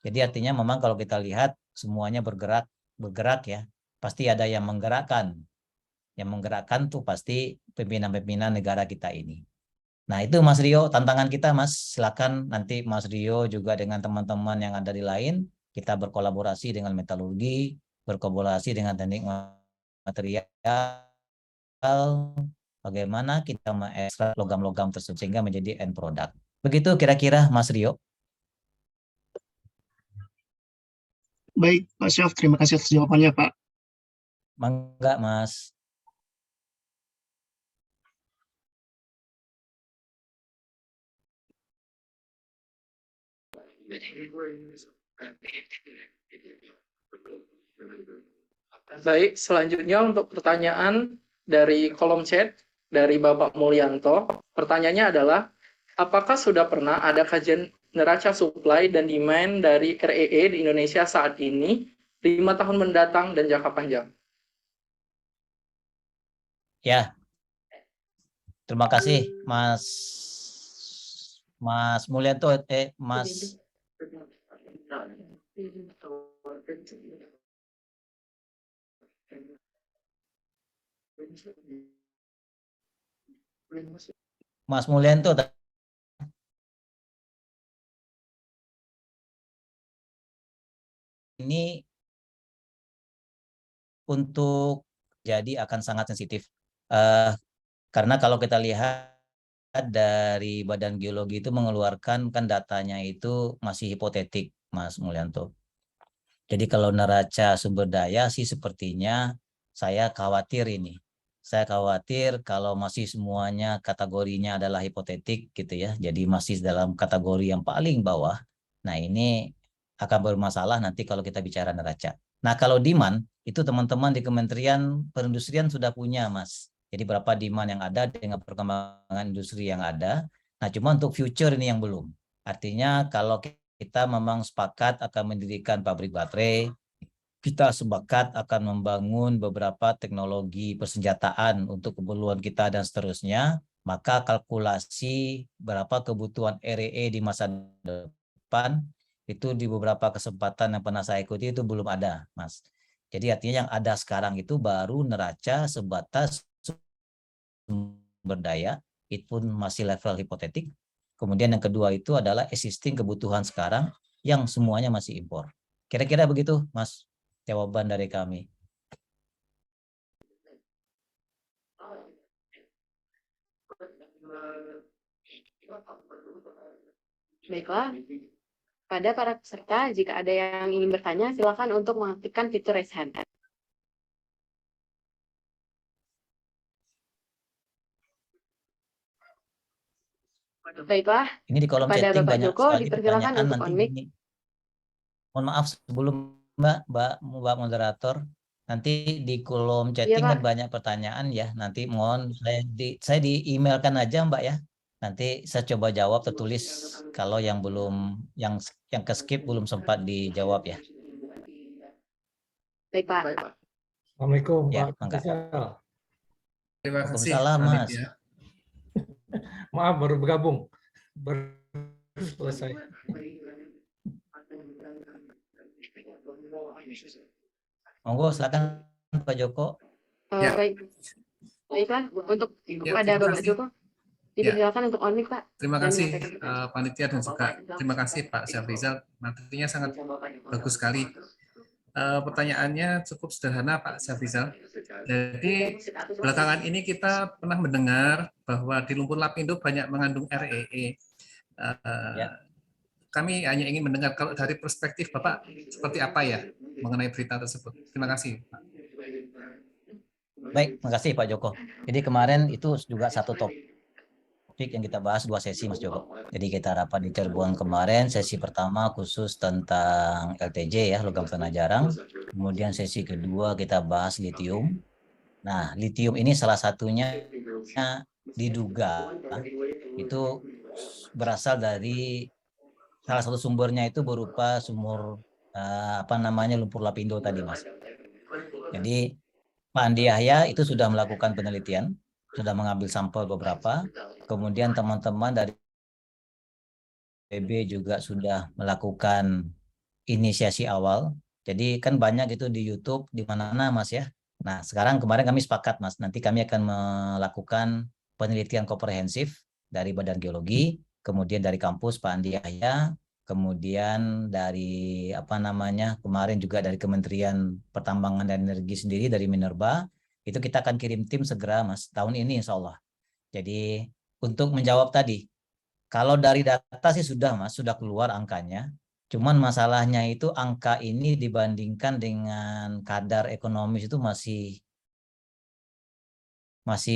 Jadi artinya memang kalau kita lihat semuanya bergerak ya, pasti ada yang menggerakkan. Yang menggerakkan tuh pasti pimpinan-pimpinan negara kita ini. Nah, itu Mas Rio, tantangan kita Mas. Silakan nanti Mas Rio juga dengan teman-teman yang ada di lain, kita berkolaborasi dengan metalurgi, berkolaborasi dengan teknik material, bagaimana kita mengekstrak logam-logam tersebut sehingga menjadi end product. Begitu kira-kira Mas Rio. Baik, Pak Syaf, terima kasih atas jawabannya, Pak. Mangga, Mas. Baik, selanjutnya untuk pertanyaan dari kolom chat dari Bapak Mulyanto. Pertanyaannya adalah, apakah sudah pernah ada kajian neraca supply dan demand dari REE di Indonesia saat ini, 5 tahun mendatang dan jangka panjang? Ya, terima kasih Mas Mulyanto, Mas Mulyanto. Ini untuk jadi akan sangat sensitif karena kalau kita lihat dari Badan Geologi itu mengeluarkan kan datanya itu masih hipotetik, Mas Mulyanto. Jadi kalau neraca sumber daya sih sepertinya saya khawatir ini. Saya khawatir kalau masih semuanya kategorinya adalah hipotetik gitu ya. Jadi masih dalam kategori yang paling bawah. Nah ini akan bermasalah nanti kalau kita bicara neraca. Nah kalau demand itu teman-teman di Kementerian Perindustrian sudah punya, Mas. Jadi berapa demand yang ada dengan perkembangan industri yang ada. Nah cuma untuk future ini yang belum. Artinya kalau kita memang sepakat akan mendirikan pabrik baterai, kita sepakat akan membangun beberapa teknologi persenjataan untuk keperluan kita dan seterusnya, maka kalkulasi berapa kebutuhan REE di masa depan itu di beberapa kesempatan yang pernah saya ikuti itu belum ada, Mas. Jadi artinya yang ada sekarang itu baru neraca sebatas sumber daya, itu pun masih level hipotetik. Kemudian yang kedua itu adalah existing kebutuhan sekarang yang semuanya masih impor. Kira-kira begitu, Mas, jawaban dari kami. Baiklah, pada para peserta, jika ada yang ingin bertanya, silakan untuk mengaktifkan fitur raise hand. Baiklah, Ini di kolom kepada chatting Bapak banyak Joko sekali dipersilakan pertanyaan untuk nanti on mic. gini. Mohon maaf sebelum Mbak moderator, nanti di kolom chatting kan Pak. banyak pertanyaan ya. Nanti mohon saya di emailkan aja Mbak ya. Nanti saya coba jawab tertulis kalau yang belum yang ke skip belum sempat dijawab ya. Baik Pak. Assalamualaikum Ya, Pak mangga. Rizal. Terima kasih, Waalaikumsalam, Pak Mas. Aditya. Maaf baru bergabung. Baru selesai. Monggo silakan Pak Joko. Ya. Baiklah, untuk Ya, pada terima Bapak kasih. Joko dipersilakan untuk on mic Pak. Terima Dan kasih menyampaikan. panitia dan juga terima kasih Pak Syafrizal. Materinya sangat bagus sekali. Pertanyaannya cukup sederhana Pak Syafrizal. Jadi belakangan ini kita pernah mendengar bahwa di lumpur lapindo banyak mengandung REE. Kami hanya ingin mendengar kalau dari perspektif Bapak seperti apa ya mengenai berita tersebut. Terima kasih Pak. Baik, makasih Pak Joko. Jadi kemarin itu juga satu topik yang kita bahas 2 sesi Mas Joko. Jadi kita rapat di Cirebon kemarin, sesi pertama khusus tentang LTJ ya, logam tanah jarang. Kemudian sesi kedua kita bahas litium. Nah, litium ini salah satunya diduga itu berasal dari salah satu sumbernya itu berupa sumur lumpur lapindo tadi Mas. Jadi Pak Andi Yahya itu sudah melakukan penelitian, sudah mengambil sampel beberapa, kemudian teman-teman dari PB juga sudah melakukan inisiasi awal. Jadi kan banyak itu di YouTube di mana-mana Mas ya. Nah, sekarang kemarin kami sepakat Mas, nanti kami akan melakukan penelitian komprehensif dari Badan Geologi, kemudian dari kampus Pak Andi Yahya, kemudian dari kemarin juga dari Kementerian Pertambangan dan Energi sendiri dari Minerba, itu kita akan kirim tim segera Mas tahun ini insya Allah. Jadi untuk menjawab tadi, kalau dari data sih sudah Mas, sudah keluar angkanya. Cuman masalahnya itu angka ini dibandingkan dengan kadar ekonomis itu masih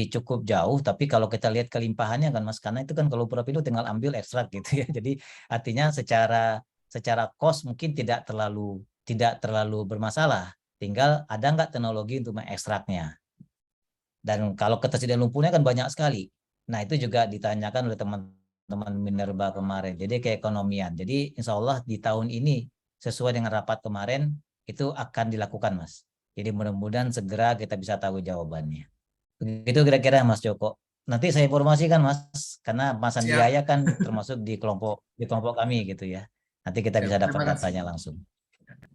cukup jauh, tapi kalau kita lihat kelimpahannya kan Mas, karena itu kan kalau Purapindo tinggal ambil ekstrak gitu ya. Jadi artinya secara cost mungkin tidak terlalu bermasalah. Tinggal ada nggak teknologi untuk mengekstraknya. Dan kalau ketersediaan lumpurnya kan banyak sekali. Nah, itu juga ditanyakan oleh teman-teman Minerba kemarin. Jadi keekonomian. Jadi insya Allah di tahun ini sesuai dengan rapat kemarin itu akan dilakukan Mas. Jadi mudah-mudahan segera kita bisa tahu jawabannya. Begitu kira-kira Mas Joko. Nanti saya informasikan Mas, karena Mas Andiaya kan termasuk di kelompok kami gitu ya. Nanti kita bisa dapat datanya langsung.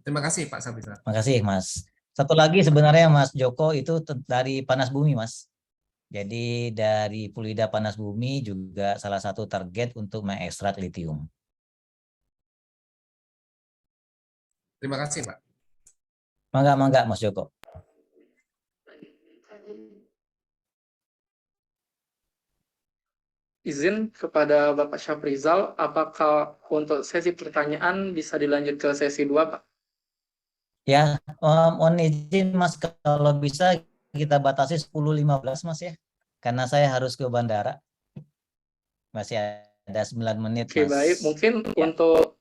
Terima kasih Pak Syafrizal. Terima kasih Mas. Satu lagi sebenarnya Mas Joko itu dari Panas Bumi Mas. Jadi dari Pulida Panas Bumi juga salah satu target untuk mengekstrak litium. Terima kasih Pak. Mangga Mas Joko. izin kepada Bapak Syafrizal, apakah untuk sesi pertanyaan bisa dilanjut ke sesi 2, Pak? Ya, mohon izin Mas, kalau bisa kita batasi 10.15 Mas ya. Karena saya harus ke bandara. Masih ada 9 menit Oke, Mas. baik. Mungkin untuk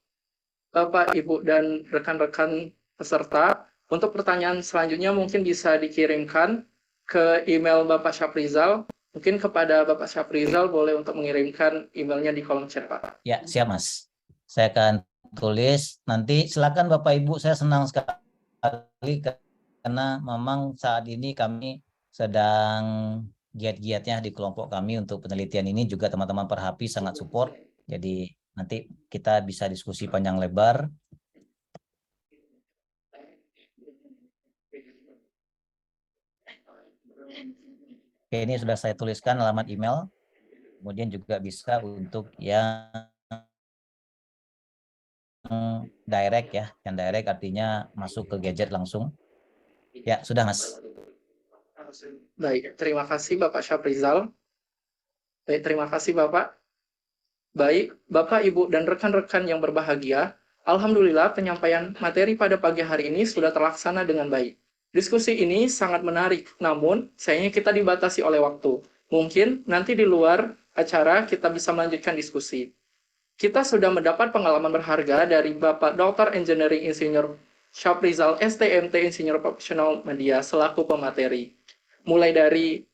Bapak, Ibu, dan rekan-rekan peserta, untuk pertanyaan selanjutnya mungkin bisa dikirimkan ke email Bapak Syafrizal. Mungkin kepada Bapak Syafrizal boleh untuk mengirimkan emailnya di kolom chat, Pak. Ya, siap Mas. Saya akan tulis. Nanti silakan Bapak Ibu, saya senang sekali karena memang saat ini kami sedang giat-giatnya di kelompok kami untuk penelitian ini, juga teman-teman Perhapi sangat support. Jadi nanti kita bisa diskusi panjang lebar. Oke, ini sudah saya tuliskan alamat email. Kemudian juga bisa untuk yang direct ya. Yang direct artinya masuk ke gadget langsung. Ya, sudah Mas. Baik, terima kasih Bapak Syafrizal. Baik, terima kasih Bapak. Baik, Bapak, Ibu, dan rekan-rekan yang berbahagia, alhamdulillah penyampaian materi pada pagi hari ini sudah terlaksana dengan baik. Diskusi ini sangat menarik, namun sayangnya kita dibatasi oleh waktu. Mungkin nanti di luar acara kita bisa melanjutkan diskusi. Kita sudah mendapat pengalaman berharga dari Bapak Dr. Engineering Insinyur Syafrizal STMT Insinyur Profesional Media selaku pemateri. Mulai dari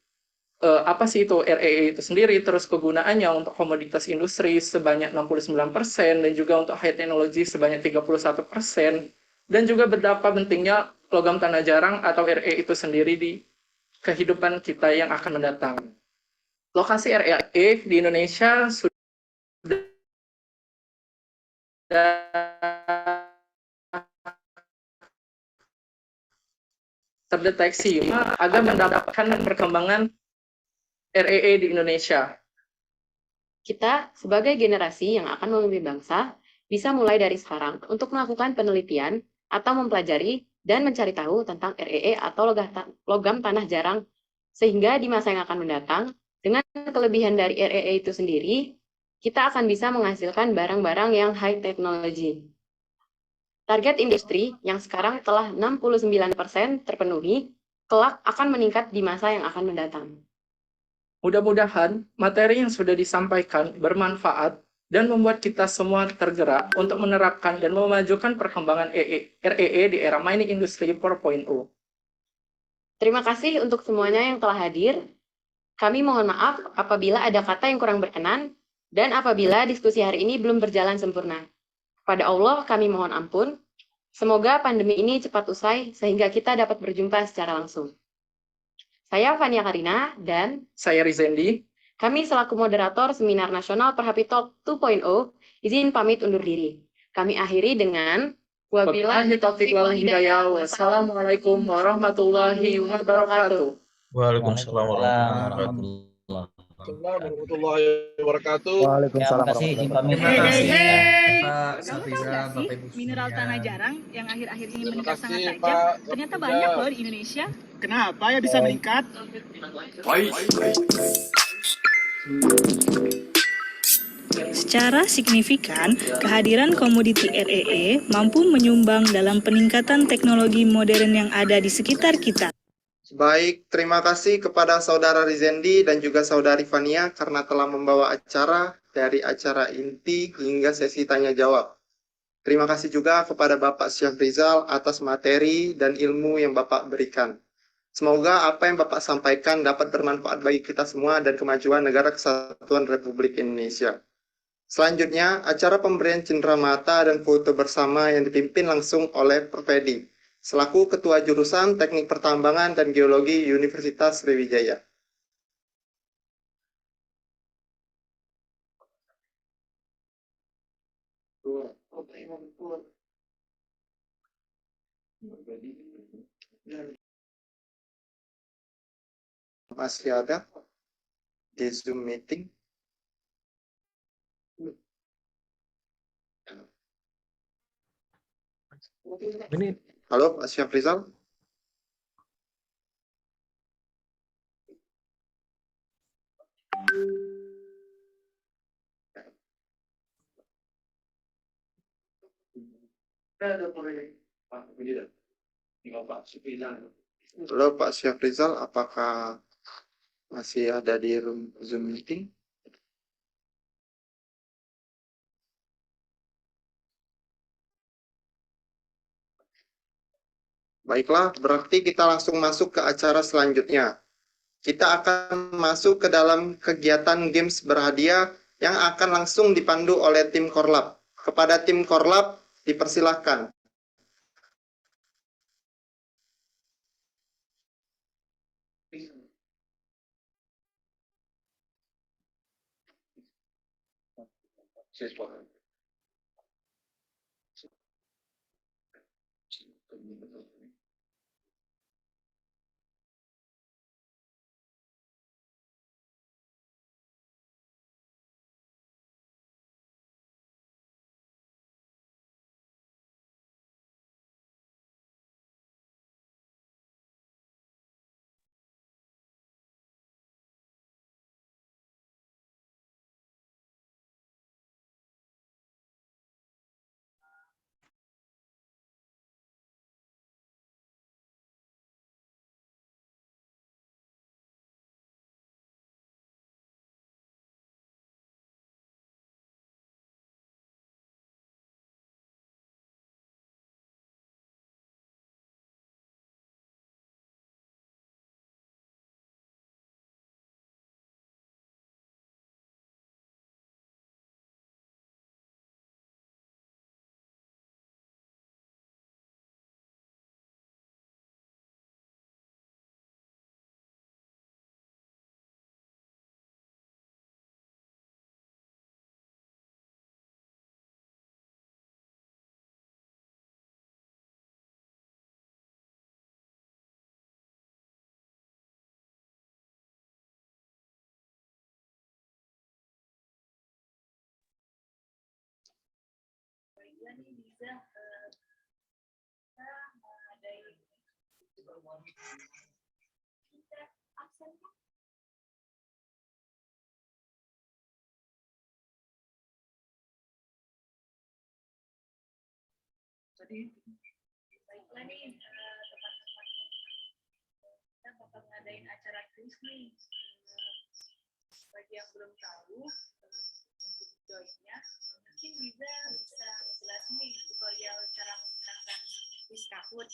apa sih itu REE itu sendiri, terus kegunaannya untuk komoditas industri sebanyak 69%, dan juga untuk high technology sebanyak 31%, dan juga betapa pentingnya logam tanah jarang atau REE itu sendiri di kehidupan kita yang akan mendatang. Lokasi REE di Indonesia sudah terdeteksi agar mendapatkan perkembangan REE di Indonesia. Kita, sebagai generasi yang akan memimpin bangsa, bisa mulai dari sekarang untuk melakukan penelitian atau mempelajari dan mencari tahu tentang REE atau logam tanah jarang, sehingga di masa yang akan mendatang, dengan kelebihan dari REE itu sendiri, kita akan bisa menghasilkan barang-barang yang high technology. Target industri yang sekarang telah 69% terpenuhi, kelak akan meningkat di masa yang akan mendatang. Mudah-mudahan materi yang sudah disampaikan bermanfaat dan membuat kita semua tergerak untuk menerapkan dan memajukan perkembangan REE di era mining industry 4.0. Terima kasih untuk semuanya yang telah hadir. Kami mohon maaf apabila ada kata yang kurang berkenan dan apabila diskusi hari ini belum berjalan sempurna. Kepada Allah kami mohon ampun. Semoga pandemi ini cepat usai sehingga kita dapat berjumpa secara langsung. Saya Fania Karina dan saya Rizendi. Kami selaku moderator Seminar Nasional Perhapi Talk 2.0 izin pamit undur diri. Kami akhiri dengan wabillahi taufiq wal hidayah. Wassalamualaikum warahmatullahi wabarakatuh. Waalaikumsalam warahmatullahi wabarakatuh. Waalaikumsalam. Terima kasih Pak Syafrizal, Bapak Ibu Mineral tanah sekalian. jarang yang akhir-akhir ini meningkat sangat tajam, ternyata banyak loh di Indonesia. Kenapa ya bisa meningkat? Secara signifikan, kehadiran komoditi REE mampu menyumbang dalam peningkatan teknologi modern yang ada di sekitar kita. Baik, terima kasih kepada Saudara Rizendi dan juga Saudari Fania karena telah membawa acara dari acara inti hingga sesi tanya jawab. Terima kasih juga kepada Bapak Syafrizal atas materi dan ilmu yang Bapak berikan. Semoga apa yang Bapak sampaikan dapat bermanfaat bagi kita semua dan kemajuan Negara Kesatuan Republik Indonesia. Selanjutnya, acara pemberian cenderamata dan foto bersama yang dipimpin langsung oleh Prof. Edi, selaku Ketua Jurusan Teknik Pertambangan dan Geologi Universitas Sriwijaya. Masih ada di Zoom meeting? Halo, Pak Syafrizal. Halo Pak Syafrizal, apakah masih ada di room Zoom meeting? Baiklah, berarti kita langsung masuk ke acara selanjutnya. Kita akan masuk ke dalam kegiatan games berhadiah yang akan langsung dipandu oleh tim Korlap. Kepada tim Korlap, dipersilahkan. Baiklah nih, teman-teman, kita bakal ngadain acara quiz nih. Bagi yang belum tahu, untuk joinnya, mungkin bisa jelasin nih tutorial cara menggunakan quiz Kahoot.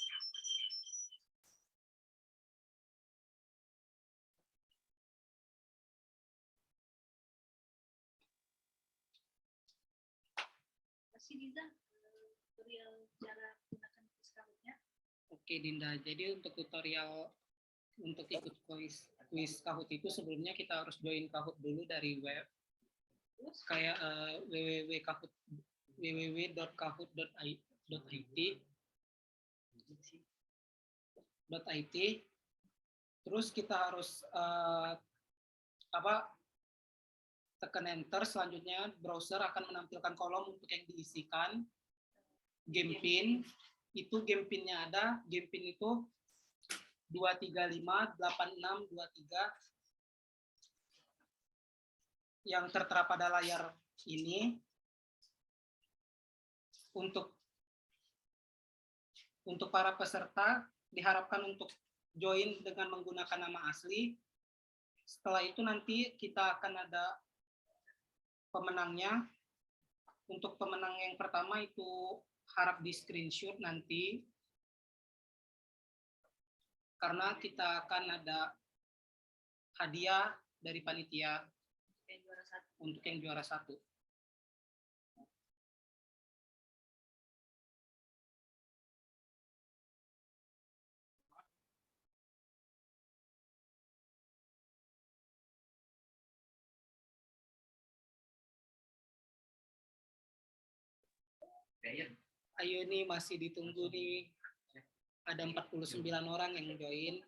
Masih bisa tutorial cara menggunakan quiz Kahoot-nya? Oke Dinda, jadi untuk tutorial untuk ikut quiz Kahoot itu sebelumnya kita harus join Kahoot dulu dari web kayak www.kahoot.it. Terus kita harus tekan enter, selanjutnya browser akan menampilkan kolom untuk yang diisikan game pin. Itu game pinnya ada, game pin itu 2358623 yang tertera pada layar ini. Untuk para peserta diharapkan untuk join dengan menggunakan nama asli. Setelah itu nanti kita akan ada pemenangnya. Untuk pemenang yang pertama itu harap di screenshot nanti, karena kita akan ada hadiah dari panitia untuk yang juara satu. Ayo nih, masih ditunggu nih. Ada 49 orang yang join.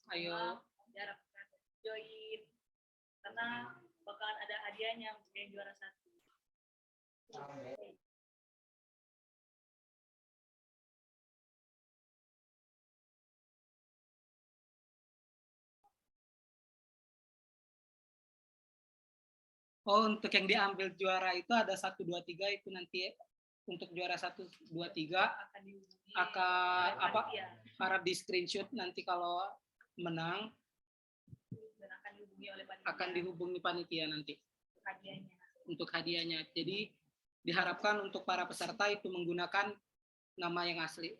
Ayo diharapkan join karena bakalan ada hadiahnya untuk yang juara satu. Oh, untuk yang diambil juara itu ada 1, 2, 3 itu nanti untuk juara 1, 2, 3 akan apa harap di screenshot nanti kalau menang akan dihubungi panitia nanti untuk hadiahnya. Jadi diharapkan untuk para peserta itu menggunakan nama yang asli.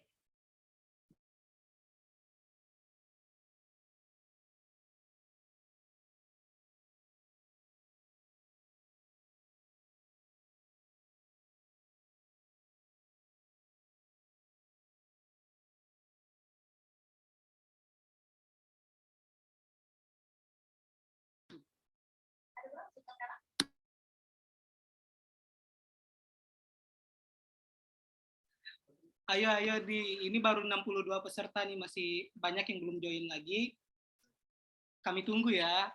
Ayo ini baru 62 peserta nih, masih banyak yang belum join lagi. Kami tunggu ya.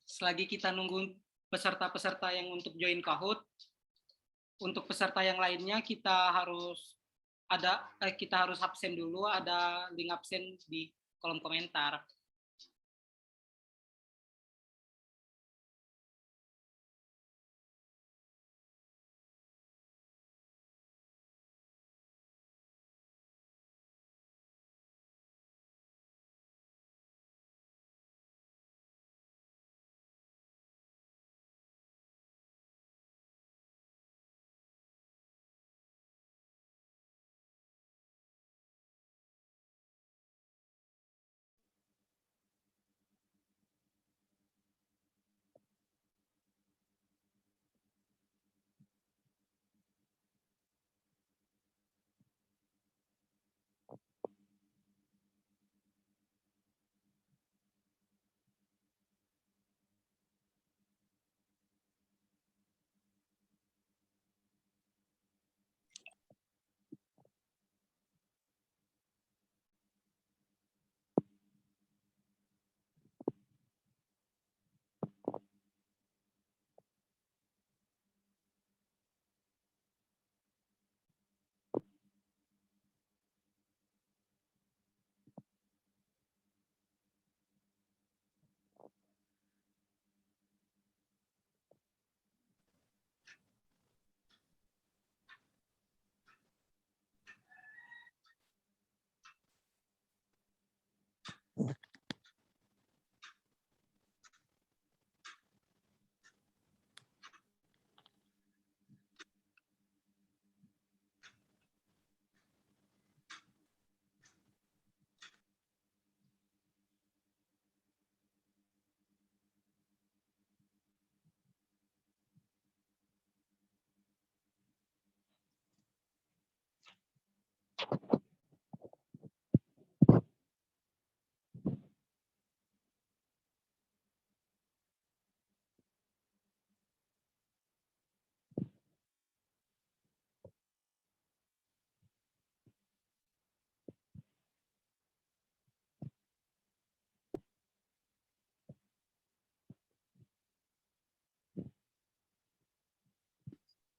Selagi kita nunggu peserta-peserta yang untuk join Kahoot, untuk peserta yang lainnya kita harus absen dulu, ada link absen di kolom komentar.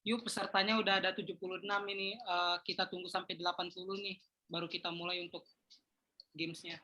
Yuk, pesertanya udah ada 76 ini. Kita tunggu sampai 80 nih, baru kita mulai untuk games-nya.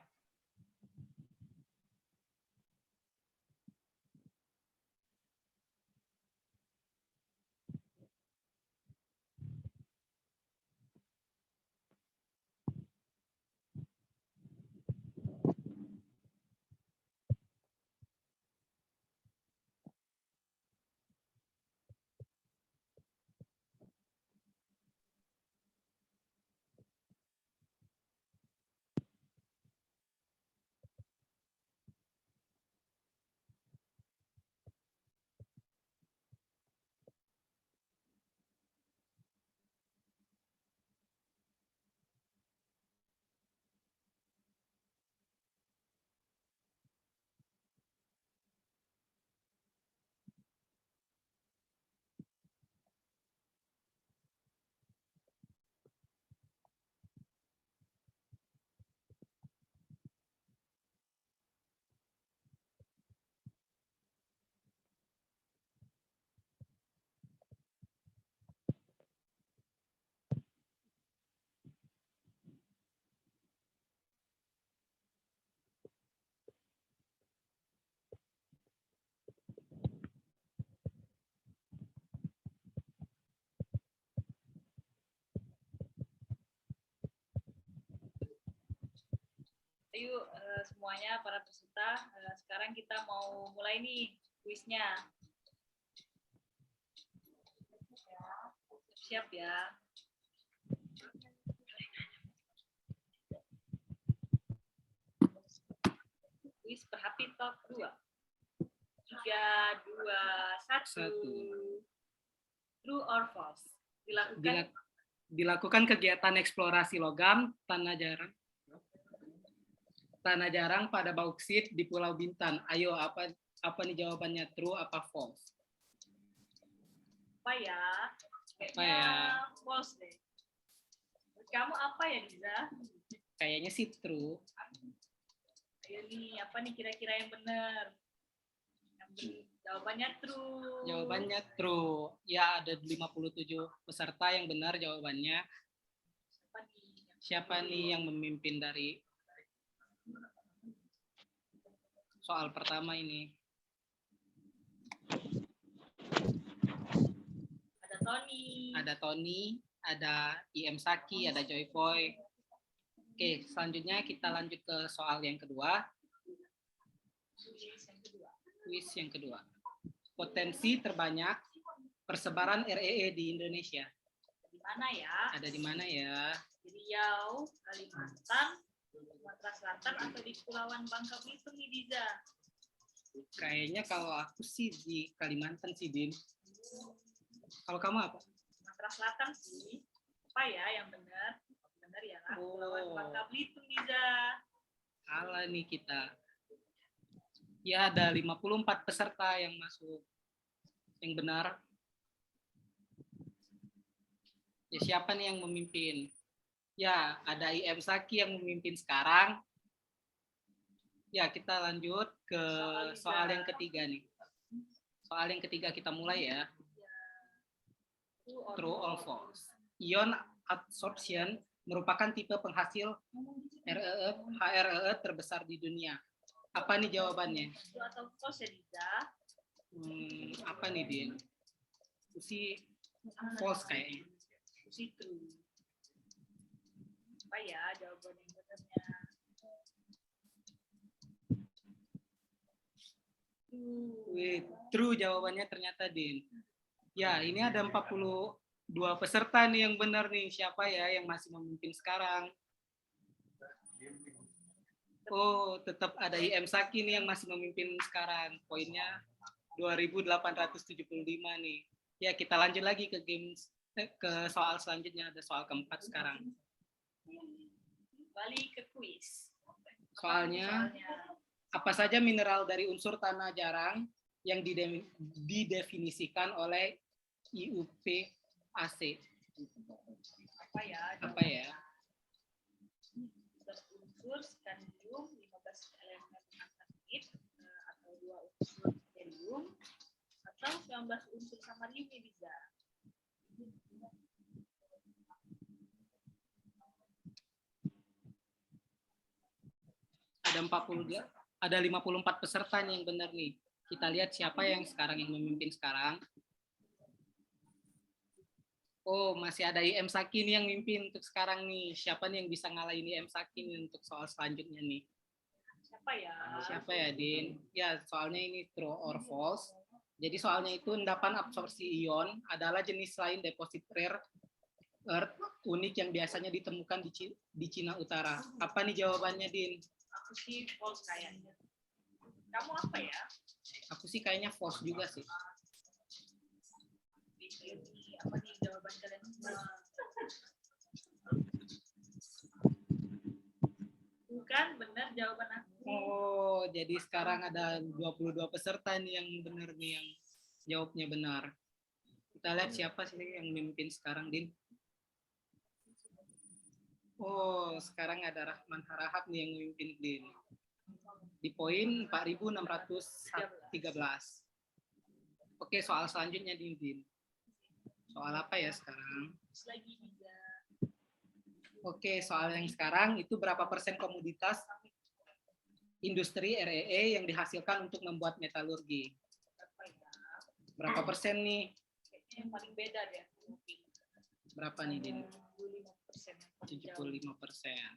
Ayo semuanya para peserta, sekarang kita mau mulai nih kuisnya. Siap ya. Kuis Perhapi Talk 2. 3, 2, 1. True or false? Dilakukan kegiatan eksplorasi logam tanah jarang pada bauksit di Pulau Bintan. Ayo, apa nih jawabannya, true apa false? Apa ya? Kayaknya false deh. Kamu apa ya, Diza? Kayaknya sih true. Ayo nih, apa nih kira-kira yang benar? Jawabannya true. Jawabannya true. Ya, ada 57 peserta yang benar jawabannya. Siapa nih yang memimpin dari soal pertama ini? Ada Tony, ada IM Saki, ada Joy Boy. Oke, selanjutnya kita lanjut ke soal yang kedua. Kuis yang kedua. Potensi terbanyak persebaran REE di Indonesia. Di mana ya? Ada di mana ya? Di Riau, Kalimantan, Sumatera Selatan, atau di Kepulauan Bangka Belitung nih, Diza? Kayaknya kalau aku sih di Kalimantan sih, Din. Kalau kamu apa? Sumatera Selatan sih. Apa ya yang benar? Benar ya lah, Kepulauan Bangka Belitung, Diza. Salah nih kita. Ya, ada 54 peserta yang masuk. Yang benar. Ya, siapa nih yang memimpin? Ya, ada IM Saki yang memimpin sekarang. Ya, kita lanjut ke soal yang ketiga nih. Soal yang ketiga kita mulai ya. True or false? Ion adsorption merupakan tipe penghasil HREE terbesar di dunia. Apa nih jawabannya? True atau false ya, Diza? Apa nih, Din? Itu false kayaknya. Itu true. Apa ya jawaban yang benarnya? True jawabannya ternyata, Din. Ya, ini ada 42 peserta nih yang benar nih. Siapa ya yang masih memimpin sekarang? Oh, tetap ada IM Saki nih yang masih memimpin sekarang. Poinnya 2.875 nih. Ya, kita lanjut lagi ke soal selanjutnya. Ada soal keempat sekarang. Balik ke kuis. Soalnya, apa saja mineral dari unsur tanah jarang yang didefinisikan oleh IUPAC? Apa ya? Apa ya? Unsur scandium, 15 elemen arsenic, atau 2 unsur barium, atau 19 unsur samarium nih, bisa. ada 54 peserta nih yang benar nih. Kita lihat siapa yang sekarang yang memimpin sekarang. Oh, masih ada IM Saki nih yang mimpin untuk sekarang nih. Siapa nih yang bisa ngalahin IM Saki nih untuk soal selanjutnya nih? Siapa ya, Din? Ya, soalnya ini true or false. Jadi soalnya itu endapan absorpsi ion adalah jenis lain deposit rare earth unik yang biasanya ditemukan di Cina Utara. Apa nih jawabannya, Din? Aku sih false kayaknya. Kamu apa ya? Aku sih kayaknya false juga sih. Apa nih jawaban kalian semua? Bukan, benar jawaban aku. Oh, jadi sekarang ada 22 peserta nih yang benar nih, yang jawabnya benar. Kita lihat siapa sih yang memimpin sekarang, Din. Oh, sekarang ada Rahman Harahap nih yang memimpin, Din. Di poin 4.613. Oke, soal selanjutnya, Din. Soal apa ya sekarang? Oke, soal yang sekarang itu berapa persen komoditas industri REE yang dihasilkan untuk membuat metalurgi? Berapa persen nih? Yang paling beda deh. Berapa nih, Din? 75%. 75%.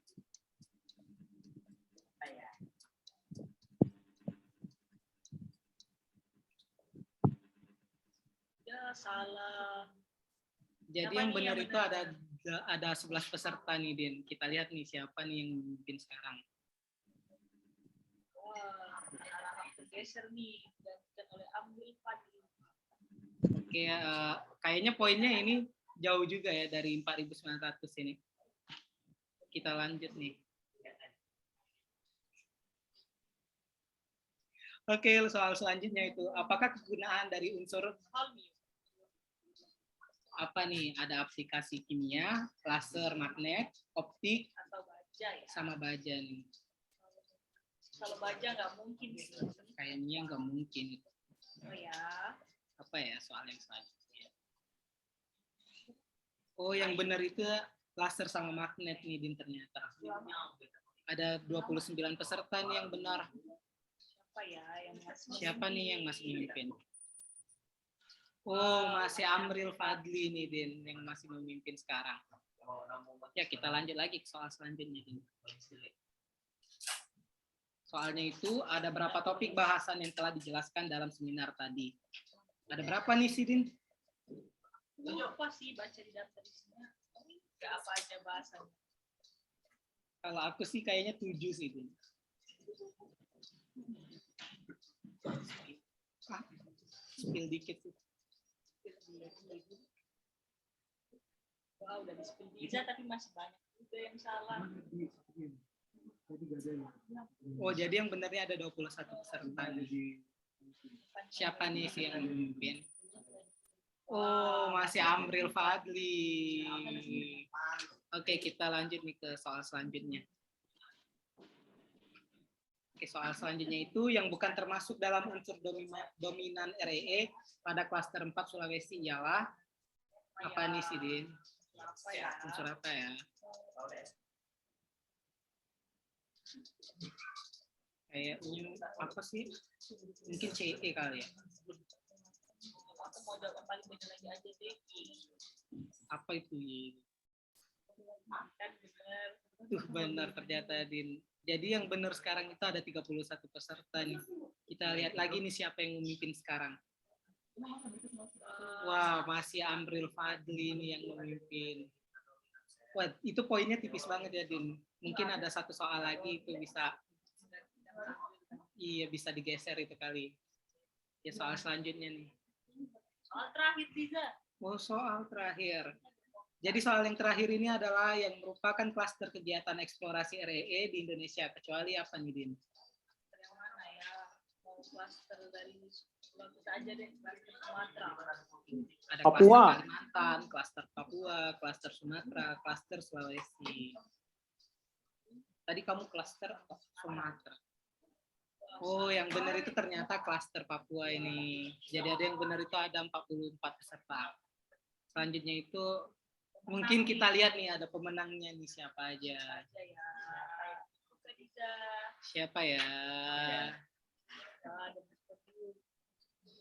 Ya, salah. Jadi yang benar itu ada 11 peserta nih, Din. Kita lihat nih siapa nih yang memimpin sekarang. Wah, aku geser nih dan oleh Ambil Fadli. Oke, kayaknya poinnya ini jauh juga ya dari 4.900 ini. Kita lanjut nih. Oke, soal selanjutnya itu, apakah kegunaan dari unsur apa nih? Ada aplikasi kimia, laser, magnet, optik, atau baja ya? Sama baja nih. Kalau baja nggak mungkin sih. Kayaknya nggak mungkin. Oh ya. Apa ya soal yang selanjutnya? Oh, yang benar itu laser sama magnet nih, Din, ternyata. Ada 29 peserta nih yang benar. Siapa nih yang masih memimpin? Oh, masih Amril Fadli nih, Din, yang masih memimpin sekarang. Ya, kita lanjut lagi ke soal selanjutnya, Din. Soalnya itu ada berapa topik bahasan yang telah dijelaskan dalam seminar tadi? Ada berapa nih sih, Din? Apa sih baca di daftar isinya? Nggak apa aja bahasannya. Kalau aku sih kayaknya 7 sih, Din. Spill dikit sih. Wah, udah di-spill bisa tapi masih banyak juga yang salah. Oh, jadi yang benarnya ada 21 peserta nih. Siapa nih sih yang memimpin? Oh, masih Amril Fadli. Oke, kita lanjut nih ke soal selanjutnya. Oke, soal selanjutnya itu yang bukan termasuk dalam unsur dominan REE pada klaster 4 Sulawesi ialah apa nih sih, Din? Unsur apa ya? Kayak apa sih? Mungkin CE kali ya. Aku mau jawab yang paling banyak lagi aja deh. Apa itu? Kan benar. Benar ternyata, Din. Jadi yang benar sekarang itu ada 31 peserta nih. Kita lihat lagi nih siapa yang memimpin sekarang. Wah, masih Amril Fadli nih yang memimpin. Wah, itu poinnya tipis banget ya, Din. Mungkin ada satu soal lagi itu bisa digeser itu kali. Ya, soal selanjutnya nih. Soal terakhir bisa. Oh, soal terakhir. Jadi soal yang terakhir ini adalah yang merupakan klaster kegiatan eksplorasi REE di Indonesia. Kecuali apa nih, Din? Yang mana ya? Mau klaster dari Sulawesi aja deh, klaster Sumatera. Ada klaster Kalimantan, klaster Papua, klaster Sumatera, klaster Sulawesi. Tadi kamu klaster Sumatera. Oh, yang benar itu ternyata klaster Papua ini. Jadi ada yang benar itu ada 44 peserta. Selanjutnya itu mungkin kita lihat nih ada pemenangnya nih siapa aja. Siapa ya?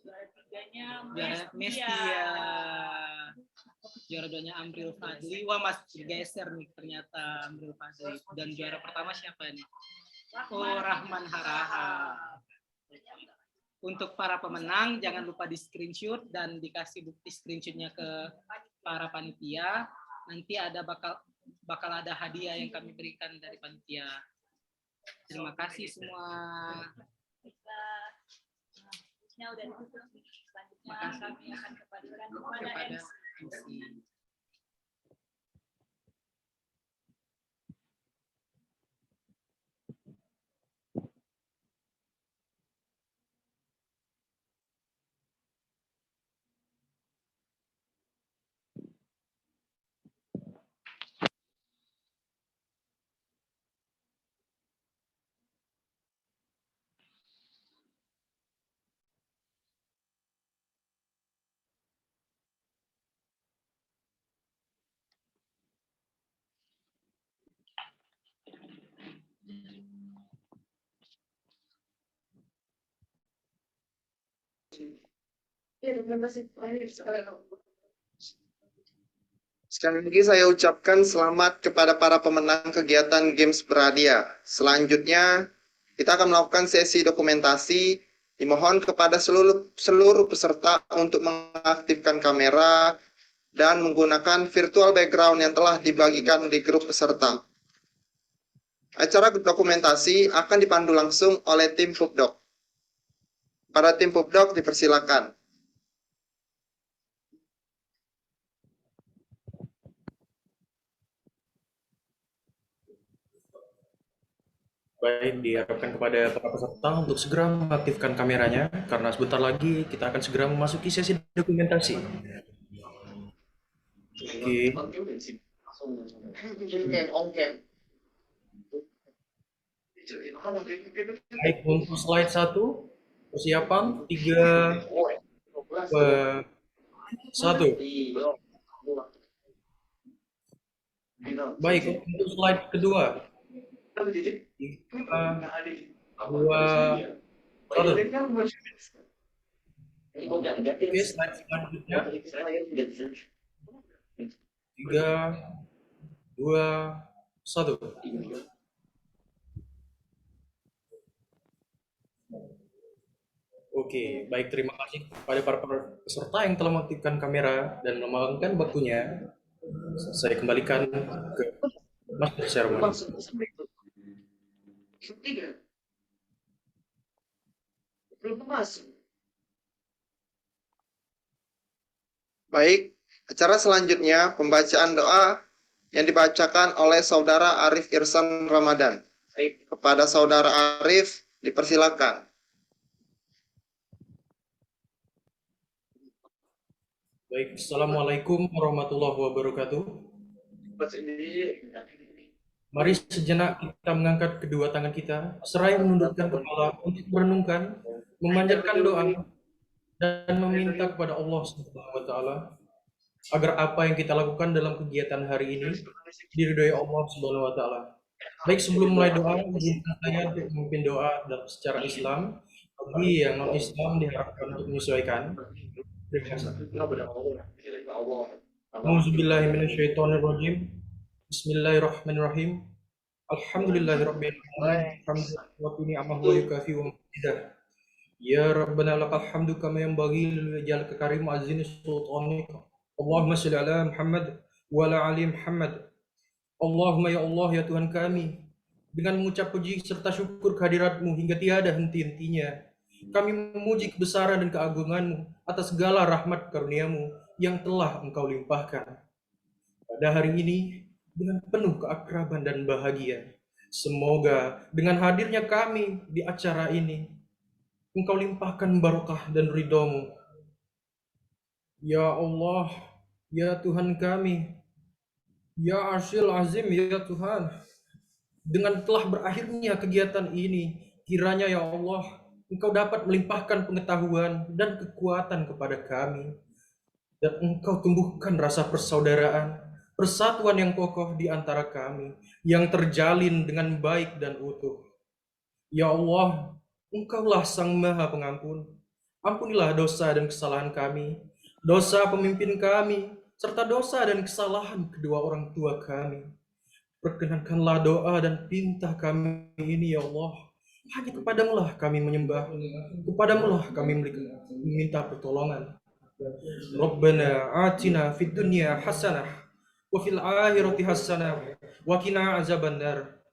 Juara tiganya Juara Mestia. Juara 2-nya Amril Fadli. Wah, Mas geser nih ternyata Amril Fadli. Dan juara pertama siapa nih? Oh, Rahman Haraha. Untuk para pemenang, jangan lupa di screenshot dan dikasih bukti screenshotnya ke para panitia. Nanti ada bakal ada hadiah yang kami berikan dari panitia. Terima kasih semua. Udah ditutup. Selanjutnya kami akan kembalikan kepada MC. Sekali lagi saya ucapkan selamat kepada para pemenang kegiatan Games Berhadiah. Selanjutnya, kita akan melakukan sesi dokumentasi. Dimohon kepada seluruh peserta untuk mengaktifkan kamera dan menggunakan virtual background yang telah dibagikan di grup peserta. Acara dokumentasi akan dipandu langsung oleh tim Pupdok. Para tim Pupdok dipersilakan. Baik, diharapkan kepada para peserta untuk segera mengaktifkan kameranya, karena sebentar lagi kita akan segera memasuki sesi dokumentasi. Oke. Baik, untuk slide 1, persiapan 3, 2, 1. Baik, untuk slide kedua. 3, 2, 1. Oke, slide selanjutnya. 3, 2, 1. Oke, baik, terima kasih kepada para peserta yang telah mengaktifkan kamera dan meluangkan waktunya. Saya kembalikan ke Master Ceremony. Baik, acara selanjutnya pembacaan doa yang dibacakan oleh Saudara Arif Irsan Ramadan. Kepada Saudara Arif, dipersilakan. Baik, Assalamualaikum warahmatullahi wabarakatuh. Mari sejenak kita mengangkat kedua tangan kita, seraya menundukkan kepala untuk merenungkan, memanjatkan doa, dan meminta kepada Allah SWT agar apa yang kita lakukan dalam kegiatan hari ini diridhoi Allah SWT. Baik, sebelum mulai doa, izinkan saya untuk memimpin doa secara Islam. Bagi yang non-Islam diharapkan untuk menyesuaikan. Terima kasih. Auzubillahiminasyaitonirrajim. Bismillahirrahmanirrahim. Alhamdulillahirabbil alamin. Hamdan ni'amahu wa yukafi wa mazidah. Ya Rabbana lakal hamdu kama yanbaghi lil jalali karim azini sultanik. Allahumma shalli ala Muhammad wa ala ali Muhammad. Allahumma ya Allah ya Tuhan kami, dengan mengucap puji serta syukur kehadirat-Mu hingga tiada henti-hentinya, kami memuji kebesaran dan keagungan-Mu atas segala rahmat karunia-Mu yang telah Engkau limpahkan. Pada hari ini, dengan penuh keakraban dan bahagia, semoga dengan hadirnya kami di acara ini, Engkau limpahkan barokah dan ridho-Mu. Ya Allah, ya Tuhan kami, ya Arsyil Azim, ya Tuhan, dengan telah berakhirnya kegiatan ini, kiranya ya Allah, Engkau dapat melimpahkan pengetahuan dan kekuatan kepada kami, dan Engkau tumbuhkan rasa persaudaraan, persatuan yang kokoh di antara kami, yang terjalin dengan baik dan utuh. Ya Allah, Engkaulah Sang Maha Pengampun. Ampunilah dosa dan kesalahan kami, dosa pemimpin kami, serta dosa dan kesalahan kedua orang tua kami. Perkenankanlah doa dan pinta kami ini, ya Allah. Hanya kepadamulah kami menyembah, kepadamulah kami meminta pertolongan. Rabbana atina fid dunya hasanah, wa fil akhirati hasanah, wa qina azabannar.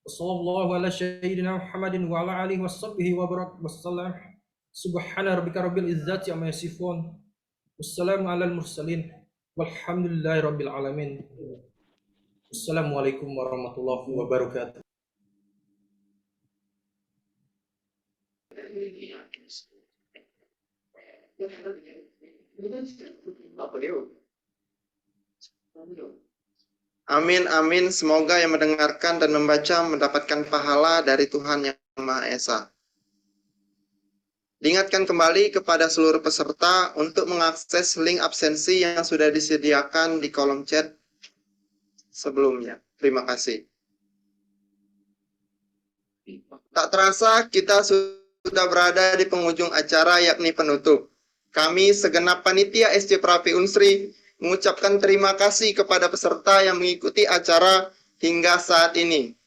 Wassallallahu ala sayyidina Muhammadin wa ala alihi washabbihi wa barak wassalam. Subhana rabbika rabbil izzati amma yasifun. Wassalamu alal mursalin. Walhamdulillahi rabbil alamin. Assalamualaikum warahmatullahi wabarakatuh. Amin, amin. Semoga yang mendengarkan dan membaca mendapatkan pahala dari Tuhan Yang Maha Esa. Diingatkan kembali kepada seluruh peserta untuk mengakses link absensi yang sudah disediakan di kolom chat sebelumnya. Terima kasih. Tak terasa kita sudah berada di penghujung acara yakni penutup. Kami segenap panitia SC Prapi Unsri mengucapkan terima kasih kepada peserta yang mengikuti acara hingga saat ini.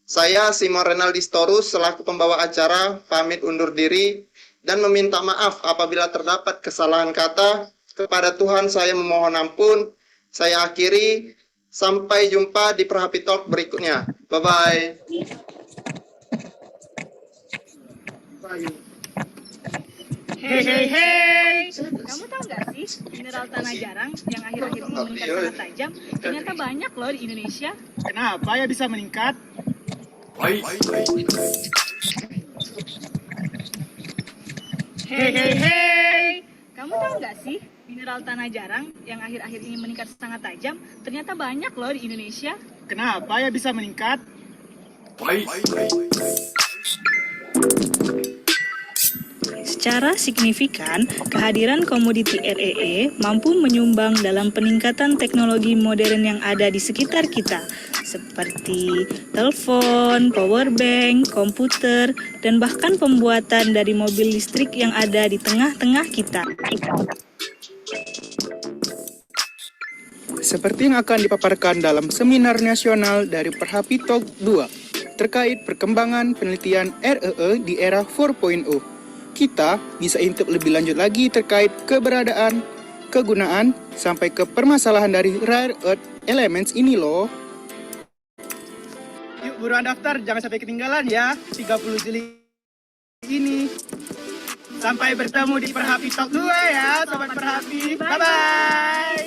Saya Simon Renaldi Storus selaku pembawa acara pamit undur diri dan meminta maaf apabila terdapat kesalahan kata. Kepada Tuhan saya memohon ampun. Saya akhiri. Sampai jumpa di Perhapi Talk berikutnya. Bye-bye. Hei, kamu tahu nggak sih mineral tanah jarang yang akhir-akhir ini meningkat sangat tajam? Ternyata banyak loh di Indonesia. Kenapa ya bisa meningkat? Hei, kamu tahu nggak sih mineral tanah jarang yang akhir-akhir ini meningkat sangat tajam? Ternyata banyak loh di Indonesia. Kenapa ya bisa meningkat? Secara signifikan, kehadiran komoditi REE mampu menyumbang dalam peningkatan teknologi modern yang ada di sekitar kita, seperti telepon, power bank, komputer, dan bahkan pembuatan dari mobil listrik yang ada di tengah-tengah kita. Seperti yang akan dipaparkan dalam seminar nasional dari Perhapi Talk 2 terkait perkembangan penelitian REE di era 4.0. Kita bisa intip lebih lanjut lagi terkait keberadaan, kegunaan, sampai ke permasalahan dari rare earth elements ini loh. Yuk buruan daftar, jangan sampai ketinggalan ya, 30 Juli ini. Sampai bertemu di Perhapi Talk 2 ya, Sobat Perhapi. Bye-bye.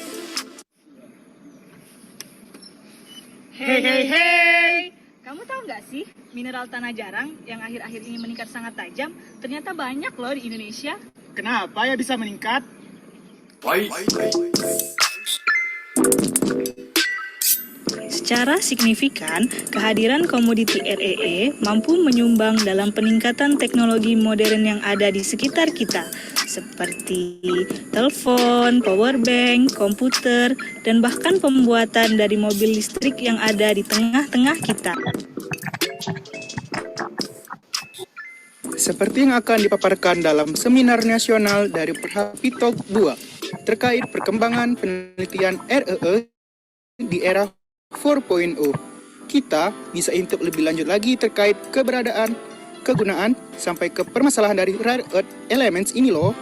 Hei, kamu tahu nggak sih mineral tanah jarang yang akhir-akhir ini meningkat sangat tajam? Ternyata banyak loh di Indonesia. Kenapa ya bisa meningkat? Secara signifikan, kehadiran komoditi REE mampu menyumbang dalam peningkatan teknologi modern yang ada di sekitar kita, seperti telepon, power bank, komputer, dan bahkan pembuatan dari mobil listrik yang ada di tengah-tengah kita. Seperti yang akan dipaparkan dalam seminar nasional dari Perhapi Talk 2 terkait perkembangan penelitian REE di era 4.0. Kita bisa intip lebih lanjut lagi terkait keberadaan, kegunaan, sampai ke permasalahan dari rare earth elements ini loh.